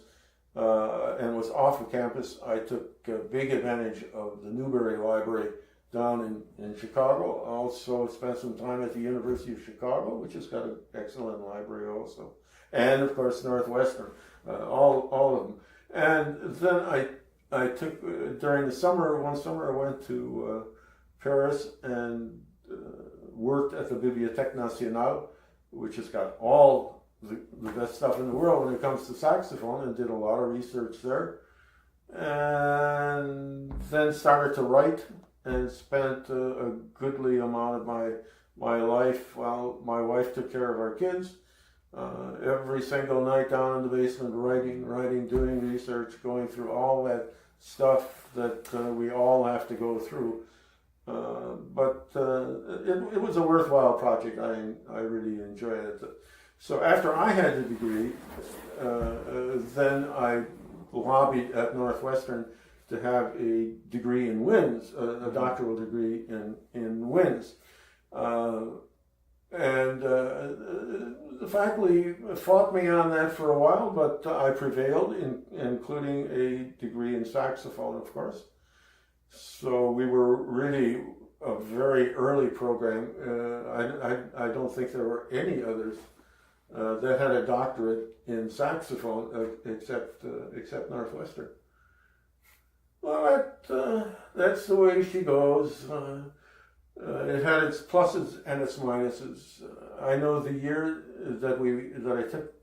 and was off of campus, I took big advantage of the Newberry Library down in Chicago. I also spent some time at the University of Chicago, which has got an excellent library also. And of course Northwestern, all of them. And then I took, during the summer, one summer I went to Paris and worked at the Bibliothèque Nationale, which has got all the best stuff in the world when it comes to saxophone, and did a lot of research there. And then started to write and spent a goodly amount of my life while my wife took care of our kids. Every single night down in the basement, writing, doing research, going through all that stuff that we all have to go through. But it was a worthwhile project. I really enjoyed it. So after I had the degree, then I lobbied at Northwestern to have a degree in winds, a doctoral degree in winds. And the faculty fought me on that for a while, but I prevailed, including a degree in saxophone, of course. So we were really a very early program. I don't think there were any others that had a doctorate in saxophone except Northwestern. Well, that's the way she goes. It had its pluses and its minuses. I know the year that I took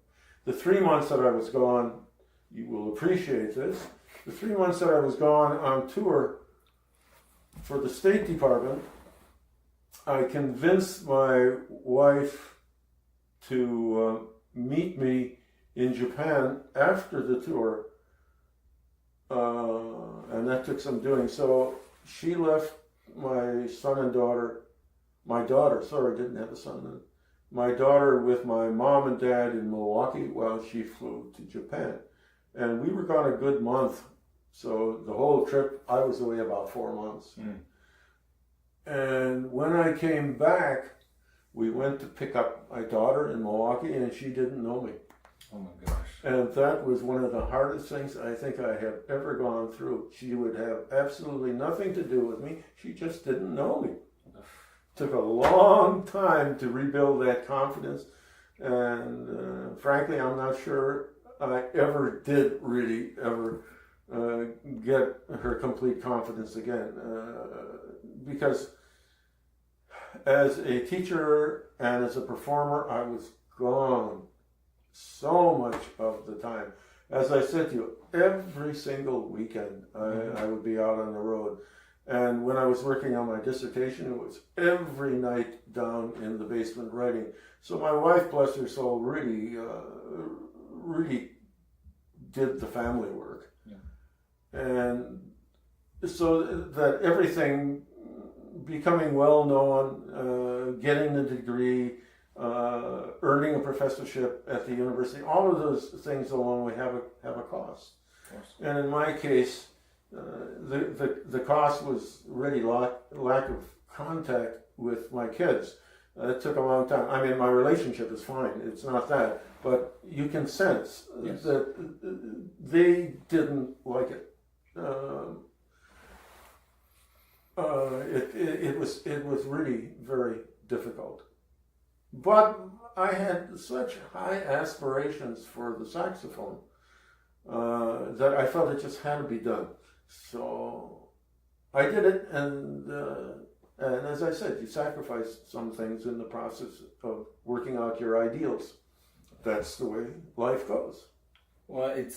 the 3 months that I was gone, you will appreciate this. The 3 months that I was gone on tour for the State Department, I convinced my wife to meet me in Japan after the tour, and that took some doing. So she left my son and daughter, didn't have a son then, my daughter with my mom and dad in Milwaukee while she flew to Japan. And we were gone a good month. So the whole trip, I was away about 4 months. And when I came back, we went to pick up my daughter in Milwaukee, and she didn't know me. Oh my gosh. And that was one of the hardest things I think I have ever gone through. She would have absolutely nothing to do with me. She just didn't know me. Took a long time to rebuild that confidence. And frankly, I'm not sure I ever did really ever get her complete confidence again. Because as a teacher and as a performer, I was gone so much of the time. As I said to you, every single weekend I would be out on the road. And when I was working on my dissertation, it was every night down in the basement writing. So my wife, bless her soul, really did the family work. Yeah. And so that everything, becoming well known, getting the degree, earning a professorship at the university, all of those things along the way have a cost. And in my case, the cost was really lack of contact with my kids. It took a long time. I mean, my relationship is fine. It's not that, but you can sense that they didn't like it. It was really very difficult. But I had such high aspirations for the saxophone that I felt it just had to be done. So I did it, and as I said, you sacrifice some things in the process of working out your ideals. That's the way life goes. Well, it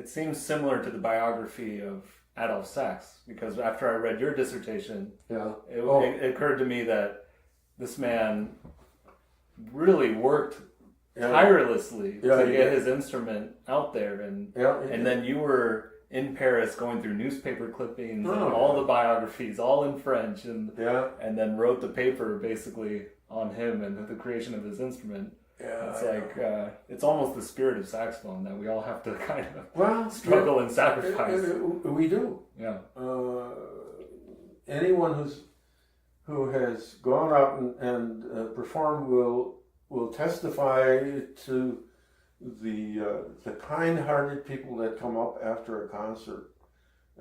seems similar to the biography of Adolf Sachs, because after I read your dissertation, it occurred to me that this man really worked tirelessly to get his instrument out there, and then you were in Paris going through newspaper clippings and all the biographies, all in French, and then wrote the paper basically on him and the creation of his instrument. It's it's almost the spirit of saxophone that we all have to kind of struggle and sacrifice. We do. Yeah. Anyone who has gone out and performed will testify to the kind-hearted people that come up after a concert,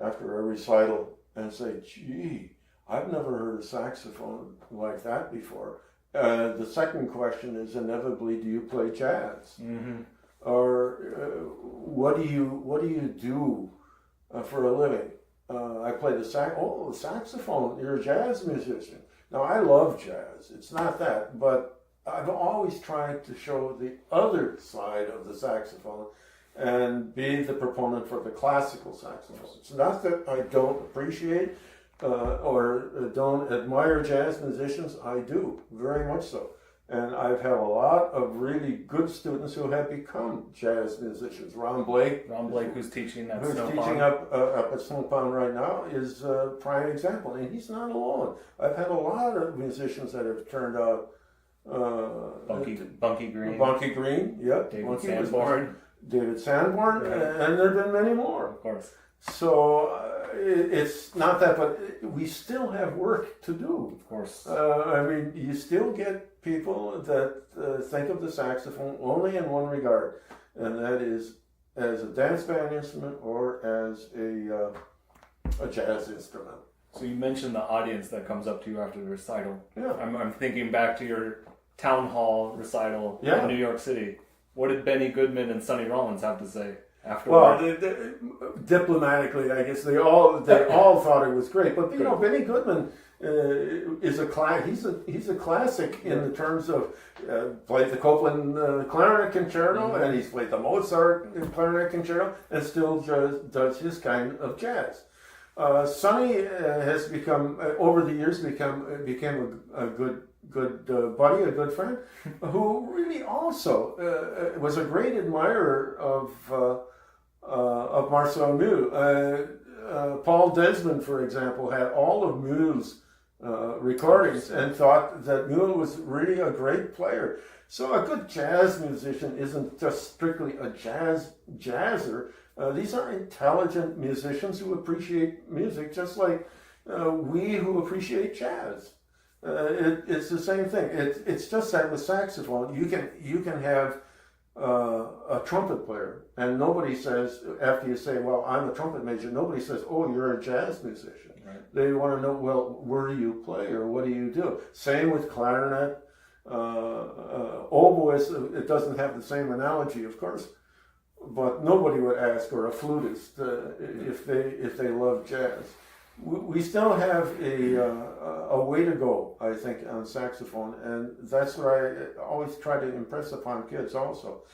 after a recital, and say, "Gee, I've never heard a saxophone like that before." The second question is inevitably, do you play jazz? Mm-hmm. Or what do you do for a living? I play the saxophone. You're a jazz musician. Now I love jazz. It's not that, but I've always tried to show the other side of the saxophone and be the proponent for the classical saxophone. It's not that I don't appreciate or don't admire jazz musicians. I do, very much so. And I've had a lot of really good students who have become jazz musicians. Ron Blake, who's teaching at up at Snow Pond right now, is a prime example. And he's not alone. I've had a lot of musicians that have turned out. Bunky Green. Bunky Green, yep. David Sanborn, and there have been many more. Of course. So it's not that, but we still have work to do. Of course. I mean, you still get people that think of the saxophone only in one regard, and that is as a dance band instrument or as a jazz instrument. So you mentioned the audience that comes up to you after the recital. Yeah. I'm thinking back to your town hall recital in New York City. What did Benny Goodman and Sonny Rollins have to say? afterward? Well, diplomatically, I guess they all thought it was great. But you know, Benny Goodman is he's a classic in the terms of played the Copland clarinet concerto, and he's played the Mozart clarinet concerto, and still does his kind of jazz. Sonny has become over the years became a good buddy, a good friend, who really also was a great admirer of Marcel Mule. Paul Desmond, for example, had all of Mule's recordings and thought that Mule was really a great player. So a good jazz musician isn't just strictly a jazzer. These are intelligent musicians who appreciate music just like we who appreciate jazz. It's the same thing. It's just that with saxophone, you can have a trumpet player, and nobody says, after you say, well, I'm a trumpet major, nobody says, oh, you're a jazz musician. Right. They want to know, well, where do you play or what do you do? Same with clarinet. Oboist, it doesn't have the same analogy, of course, but nobody would ask, or a flutist, if they love jazz. We still have a way to go, I think, on saxophone, and that's what I always try to impress upon kids also.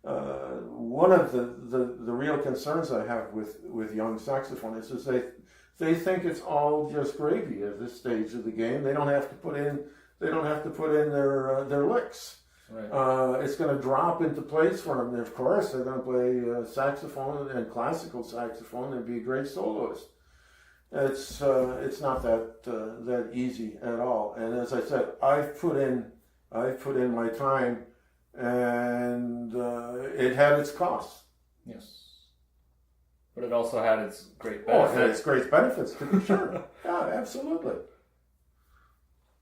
One of the real concerns I have with young saxophonists is they think it's all just gravy at this stage of the game. They don't have to put in their licks. Right. It's going to drop into place for them. And of course, they're going to play saxophone and classical saxophone and be a great soloist. It's not that easy at all. And as I said, I've put in my time, and it had its costs. Yes, but it also had its great benefits. Oh, it had its great benefits, to be sure. Yeah, absolutely.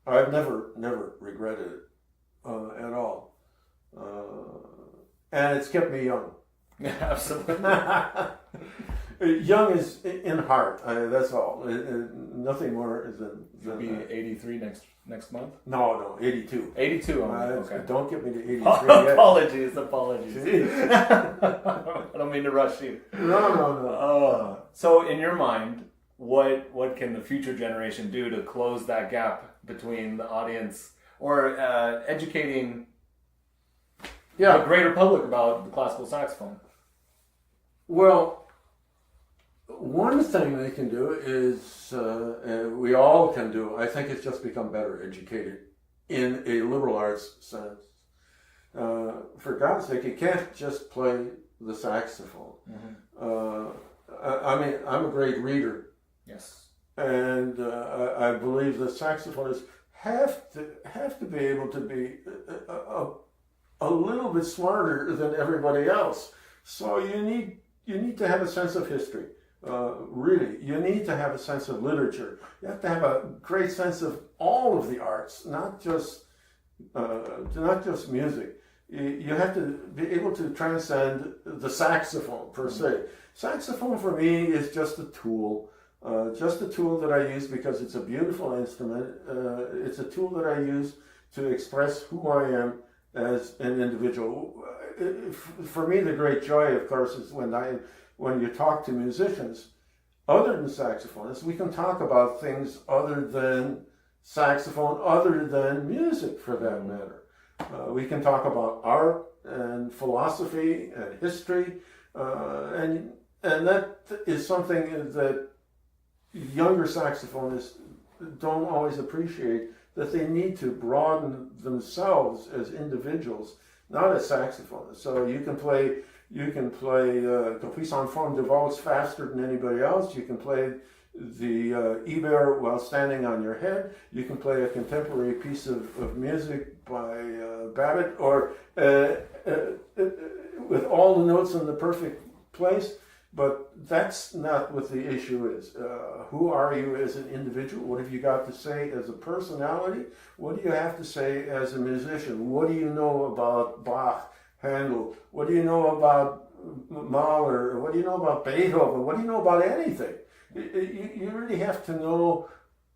I've never regretted it at all, and it's kept me young. Yeah, absolutely. Young is in heart. That's all. Nothing more than. You'll be 83 next month. No, 82. 82. Okay. Don't get me to 83 yet. Apologies. I don't mean to rush you. No. So, in your mind, what can the future generation do to close that gap between the audience or educating the greater public about the classical saxophone? Well, one thing they can do is, we all can do, I think, is just become better educated in a liberal arts sense. For God's sake, you can't just play the saxophone. I mean, I'm a great reader. Yes. And I believe that saxophonists have to be able to be a little bit smarter than everybody else. So you need to have a sense of history. Really, you need to have a sense of literature. You have to have a great sense of all of the arts, not just music. You have to be able to transcend the saxophone per se. Saxophone for me is just a tool that I use because it's a beautiful instrument. It's a tool that I use to express who I am as an individual. For me, the great joy, of course, is when you talk to musicians, other than saxophonists, we can talk about things other than saxophone, other than music, for that matter. We can talk about art and philosophy and history, and that is something that younger saxophonists don't always appreciate, that they need to broaden themselves as individuals, not as saxophonists. So you can play Caprice en forme de valse faster than anybody else. You can play the Iber while standing on your head. You can play a contemporary piece of music by Babbitt, or with all the notes in the perfect place. But that's not what the issue is. Who are you as an individual? What have you got to say as a personality? What do you have to say as a musician? What do you know about Bach, Handel? What do you know about Mahler? What do you know about Beethoven? What do you know about anything? You really have to know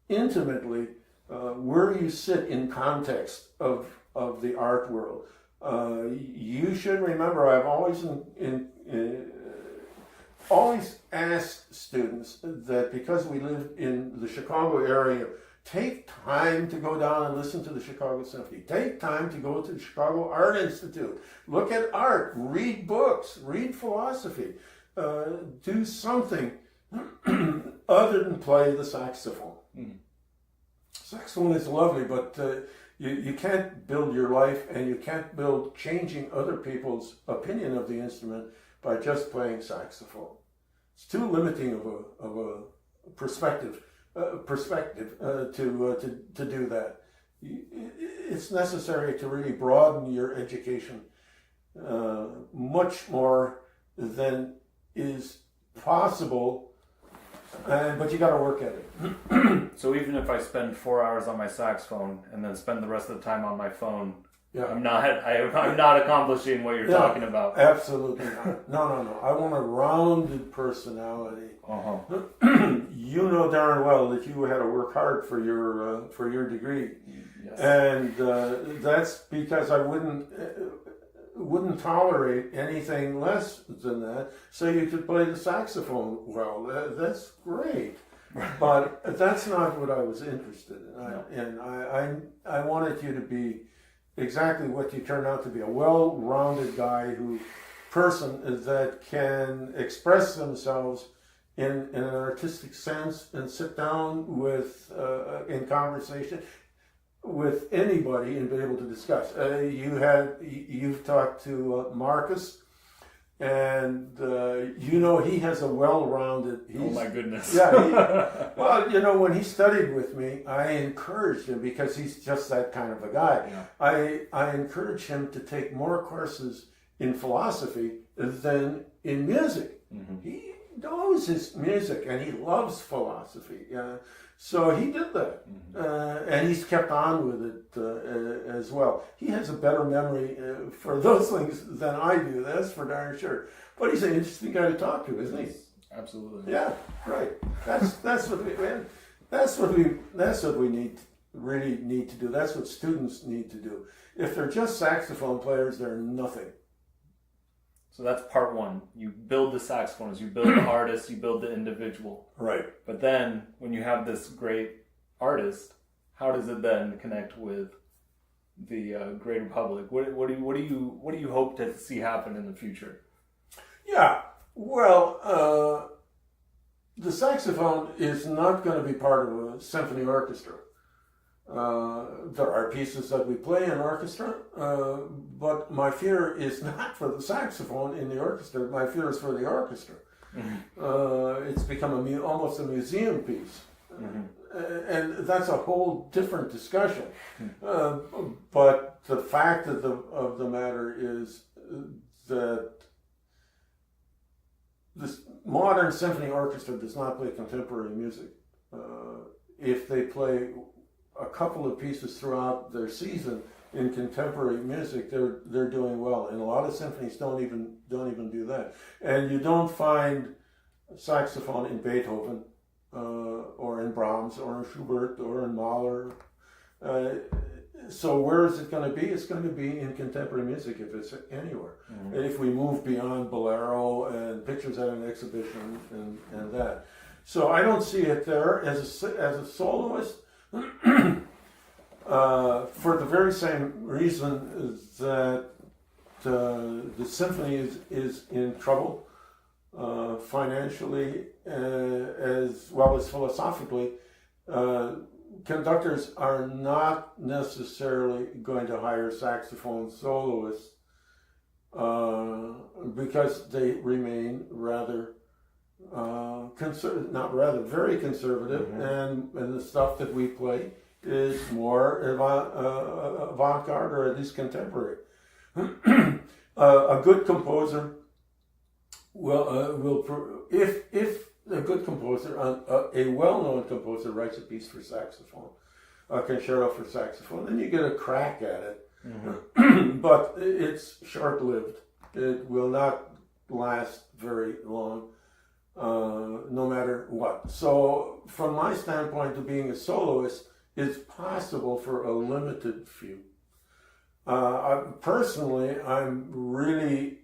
intimately where you sit in context of the art world. You should remember, I've always always ask students that because we live in the Chicago area, take time to go down and listen to the Chicago Symphony. Take time to go to the Chicago Art Institute. Look at art, read books, read philosophy. Do something other than play the saxophone. Mm. Saxophone is lovely, but you can't build your life, and you can't build changing other people's opinion of the instrument by just playing saxophone. It's too limiting of a perspective to do that. It's necessary to really broaden your education much more than is possible, but you got to work at it. So even if I spend 4 hours on my saxophone and then spend the rest of the time on my phone, yeah, I'm not accomplishing what you're talking about. Absolutely not. No. I want a rounded personality. Uh-huh. You know darn well that you had to work hard for your degree, yes. And that's because I wouldn't tolerate anything less than that. So you could play the saxophone well. That's great. But that's not what I was interested in. I wanted you to be exactly what you turned out to be, a well-rounded person that can express themselves in an artistic sense and sit down in conversation with anybody and be able to discuss. You've talked to Marcus, and he has a well-rounded. Oh my goodness! Yeah. When he studied with me, I encouraged him because he's just that kind of a guy. Yeah. I encouraged him to take more courses in philosophy than in music. Mm-hmm. He knows his music and he loves philosophy. So he did that, and he's kept on with it as well. He has a better memory for those things than I do. That's for darn sure. But he's an interesting guy to talk to, isn't he? Absolutely. Yeah, right. That's what we really need to do. That's what students need to do. If they're just saxophone players, they're nothing. So that's part one. You build the saxophonist, you build the artist, you build the individual. Right. But then, when you have this great artist, how does it then connect with the greater public? What do you hope to see happen in the future? Yeah. Well, the saxophone is not going to be part of a symphony orchestra. There are pieces that we play in orchestra, but my fear is not for the saxophone in the orchestra. My fear is for the orchestra. Mm-hmm. It's become almost a museum piece, and that's a whole different discussion. Mm-hmm. But the fact of the matter is that this modern symphony orchestra does not play contemporary music. If they play a couple of pieces throughout their season in contemporary music, they're doing well, and a lot of symphonies don't even do that. And you don't find saxophone in Beethoven or in Brahms or in Schubert or in Mahler. So where is it going to be? It's going to be in contemporary music if it's anywhere. Mm-hmm. If we move beyond Bolero and Pictures at an Exhibition and that. So I don't see it there as a soloist. For the very same reason that the symphony is in trouble financially as well as philosophically. Conductors are not necessarily going to hire saxophone soloists because they remain rather very conservative, mm-hmm. and the stuff that we play is more avant-garde or at least contemporary. A good composer if a good composer, a well-known composer writes a piece for saxophone, a concerto for saxophone, then you get a crack at it. Mm-hmm. But it's short-lived. It will not last very long. No matter what. So from my standpoint, to being a soloist is possible for a limited few. Personally, I'm really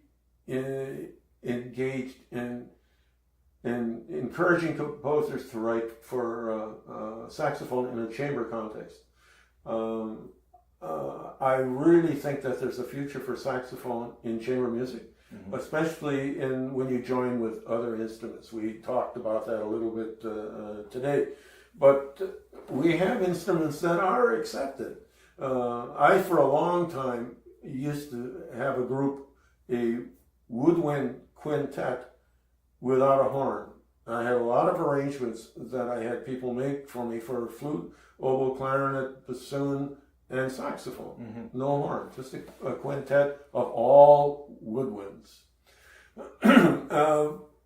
engaged in in encouraging composers to write for saxophone in a chamber context. I really think that there's a future for saxophone in chamber music, especially when you join with other instruments. We talked about that a little bit today, but we have instruments that are accepted. I, for a long time, used to have a woodwind quintet without a horn. I had a lot of arrangements that I had people make for me for flute, oboe, clarinet, bassoon, and saxophone. No horn, just a quintet of all woodwinds.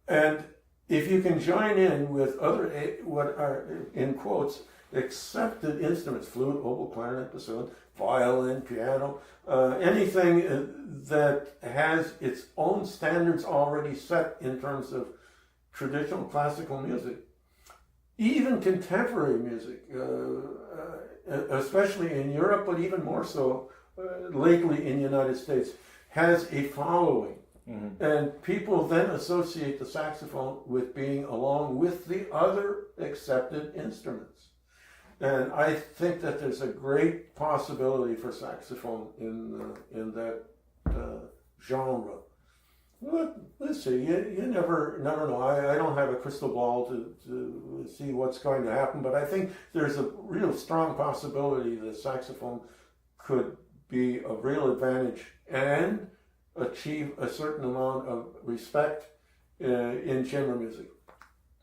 And if you can join in with other, what are, in quotes, accepted instruments, flute, oboe, clarinet, bassoon, violin, piano, anything that has its own standards already set in terms of traditional classical music, even contemporary music, especially in Europe, but even more so lately in the United States, has a following. And people then associate the saxophone with being along with the other accepted instruments. And I think that there's a great possibility for saxophone in that genre. Let's see. You never know. I don't have a crystal ball to see what's going to happen, but I think there's a real strong possibility that saxophone could be a real advantage and achieve a certain amount of respect in chamber music.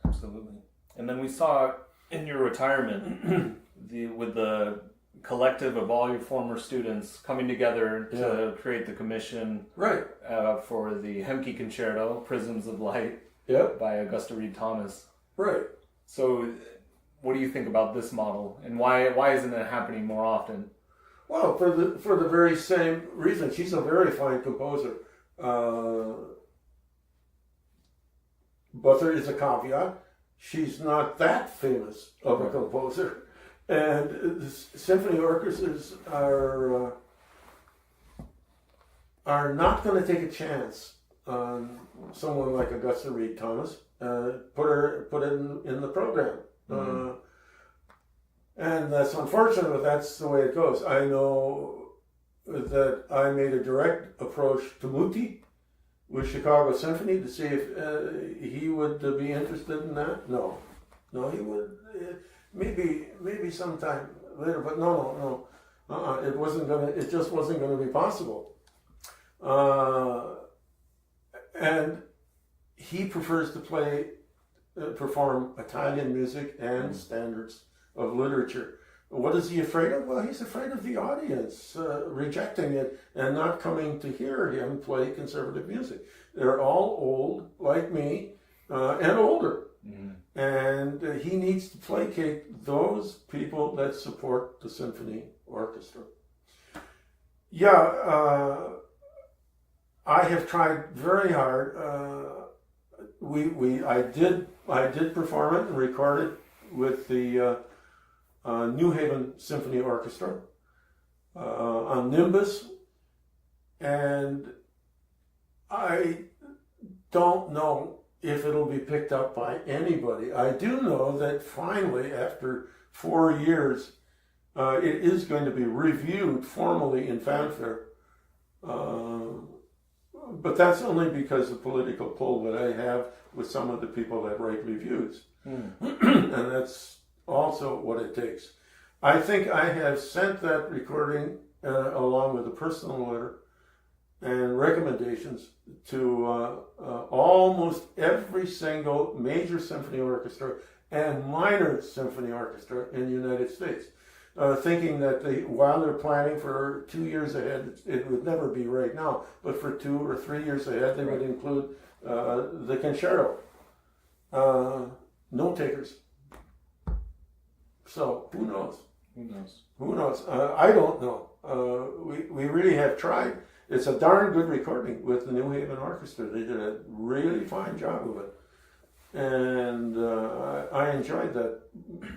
Absolutely. And then we saw in your retirement with the collective of all your former students coming together to create the commission for the Hemke Concerto, Prisms of Light, by Augusta Reed Thomas. Right. So what do you think about this model, and why isn't it happening more often? Well, for the very same reason. She's a very fine composer. But there is a caveat. She's not that famous of a composer. And the symphony orchestras are not going to take a chance on someone like Augusta Reed Thomas. Put it in the program. And that's unfortunate, but that's the way it goes. I know that I made a direct approach to Muti with Chicago Symphony to see if he would be interested in that. No, he would. Maybe sometime later, but no. It just wasn't gonna be possible. And he prefers to perform Italian music and standards of literature. What is he afraid of? Well, he's afraid of the audience rejecting it and not coming to hear him play conservative music. They're all old, like me, and older. And he needs to placate those people that support the symphony orchestra. I have tried very hard. I did perform it and record it with the New Haven Symphony Orchestra on Nimbus, and I don't know if it'll be picked up by anybody. I do know that finally, after 4 years, it is going to be reviewed formally in fanfare. But that's only because of political pull that I have with some of the people that write reviews. And that's also what it takes. I think I have sent that recording along with a personal letter and recommendations to almost every single major symphony orchestra and minor symphony orchestra in the United States, thinking that while they're planning for 2 years ahead, it would never be right now, but for 2 or 3 years ahead, they would include the concerto. Note takers. So who knows? Who knows? I don't know. We really have tried. It's a darn good recording with the New Haven Orchestra. They did a really fine job of it. And I enjoyed that.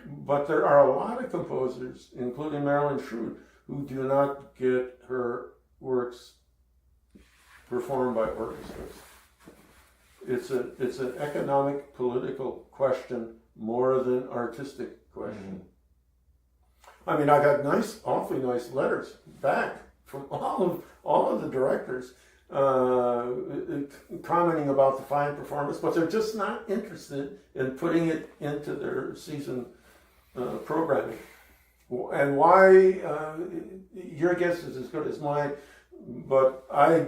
But there are a lot of composers, including Marilyn Shrewd, who do not get her works performed by orchestras. It's an economic, political question more than artistic question. I mean, I got awfully nice letters back from all of the directors commenting about the fine performance, but they're just not interested in putting it into their season programming. And why? Your guess is as good as mine, but I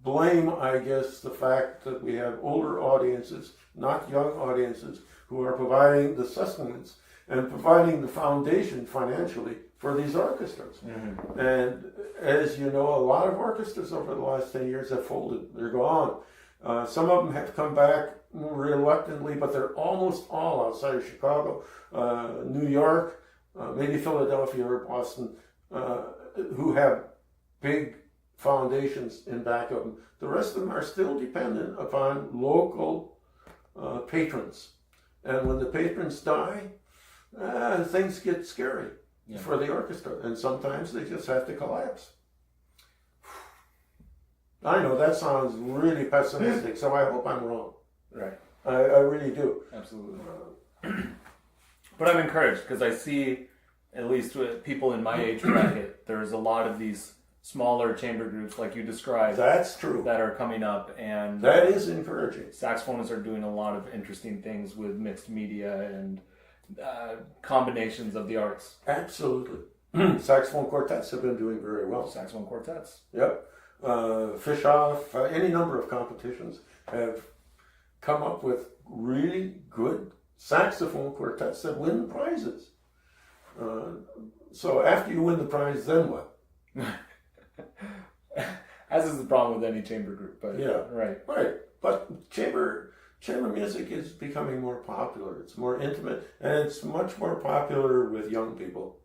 blame, I guess, the fact that we have older audiences, not young audiences, who are providing the sustenance and providing the foundation financially for these orchestras. And as you know, a lot of orchestras over the last 10 years have folded. They're gone. Some of them have come back reluctantly, but they're almost all outside of Chicago, New York, maybe Philadelphia or Boston, who have big foundations in back of them. The rest of them are still dependent upon local patrons. And when the patrons die, things get scary for the orchestra. And sometimes they just have to collapse. I know that sounds really pessimistic, so I hope I'm wrong. Right. I really do. Absolutely. But I'm encouraged because I see, at least with people in my age bracket, there's a lot of these smaller chamber groups like you described. That's true. That are coming up, and that is encouraging. Saxophonists are doing a lot of interesting things with mixed media and combinations of the arts. Absolutely. Saxophone quartets have been doing very well. Saxophone quartets. Yep. Fish-Off, any number of competitions have come up with really good saxophone quartets that win prizes. So after you win the prize, then what? As is the problem with any chamber group, but yeah, right. But chamber music is becoming more popular. It's more intimate, and it's much more popular with young people.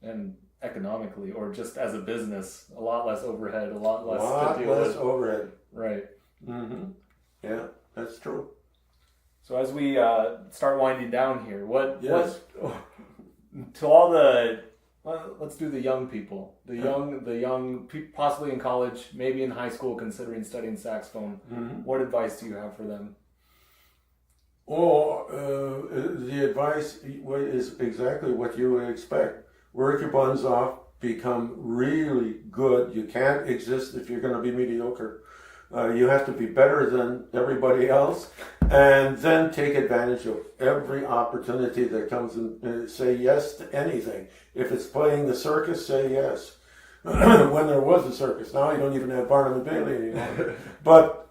And economically, or just as a business, a lot less overhead, a lot less overhead. Right. Yeah, that's true. So as we start winding down here, what to all the let's do the young people, the young possibly in college, maybe in high school, considering studying saxophone. What advice do you have for them? The advice is exactly what you would expect. Work your buns off, become really good. You can't exist if you're going to be mediocre. You have to be better than everybody else, and then take advantage of every opportunity that comes and say yes to anything. If it's playing the circus, say yes. When there was a circus, now you don't even have Barnum and Bailey anymore. But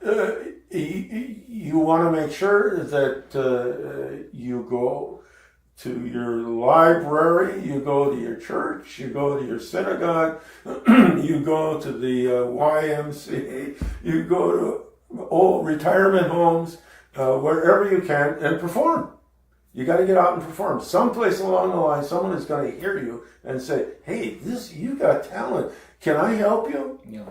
you want to make sure that you go to your library, you go to your church, you go to your synagogue, you go to the YMCA, you go to old retirement homes, wherever you can, and perform. You got to get out and perform. Someplace along the line, someone is going to hear you and say, "Hey, you got talent. Can I help you? Yeah.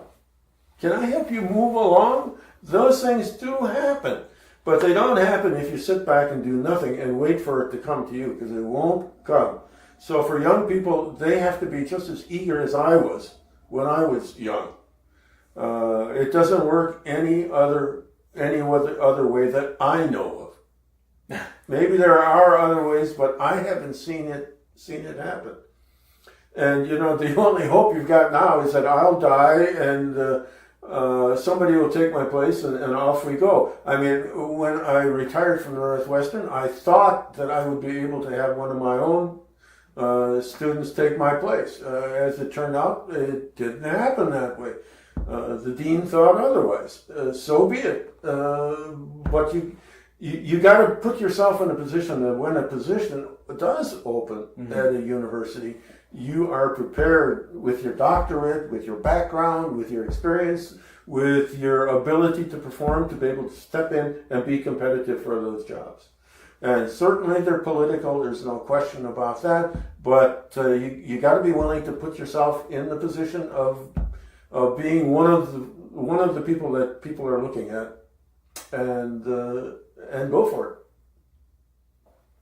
Can I help you move along?" Those things do happen. But they don't happen if you sit back and do nothing and wait for it to come to you, because it won't come. So for young people, they have to be just as eager as I was when I was young. It doesn't work any other way that I know of. Maybe there are other ways, but I haven't seen it happen. And the only hope you've got now is that I'll die and somebody will take my place and off we go. I mean, when I retired from Northwestern, I thought that I would be able to have one of my own students take my place. As it turned out, it didn't happen that way. The dean thought otherwise. So be it. But you got to put yourself in a position that when a position does open at a university, you are prepared with your doctorate, with your background, with your experience, with your ability to perform, to be able to step in and be competitive for those jobs. And certainly they're political, there's no question about that, but you got to be willing to put yourself in the position of being one of the people that people are looking at, and go for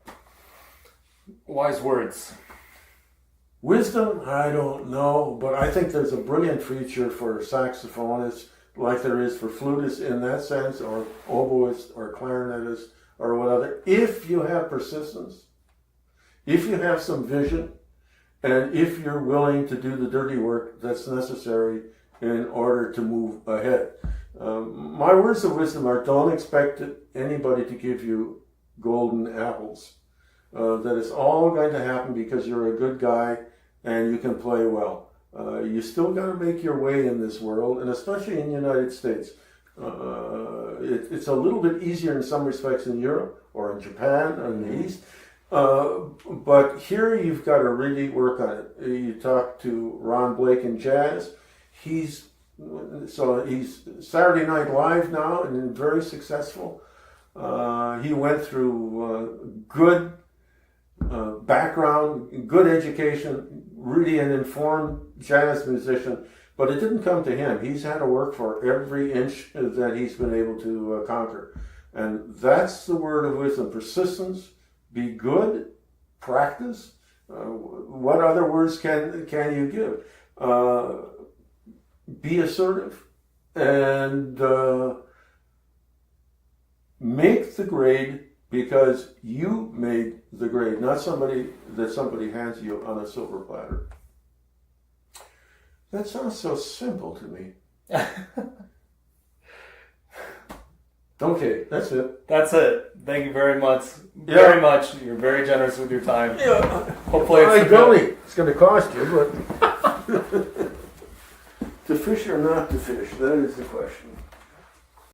it. Wise words. Wisdom, I don't know, but I think there's a brilliant future for saxophonists like there is for flutists in that sense, or oboists, or clarinetists, or whatever. If you have persistence, if you have some vision, and if you're willing to do the dirty work that's necessary in order to move ahead. My words of wisdom are: don't expect anybody to give you golden apples. That it's all going to happen because you're a good guy and you can play well. You still got to make your way in this world, and especially in the United States. It's a little bit easier in some respects in Europe or in Japan or in the East. But here you've got to really work on it. You talk to Ron Blake in jazz. He's Saturday Night Live now and very successful. He went through good background, good education, really an informed jazz musician, but it didn't come to him. He's had to work for every inch that he's been able to conquer. And that's the word of wisdom: persistence, be good, practice. What other words can you give? Be assertive and make the grade because you made the grade, not somebody hands you on a silver platter. That sounds so simple to me. Okay, that's it. That's it. Thank you very much. Very much. You're very generous with your time. Yeah. Hopefully It's going to cost you, but to fish or not to fish, that is the question.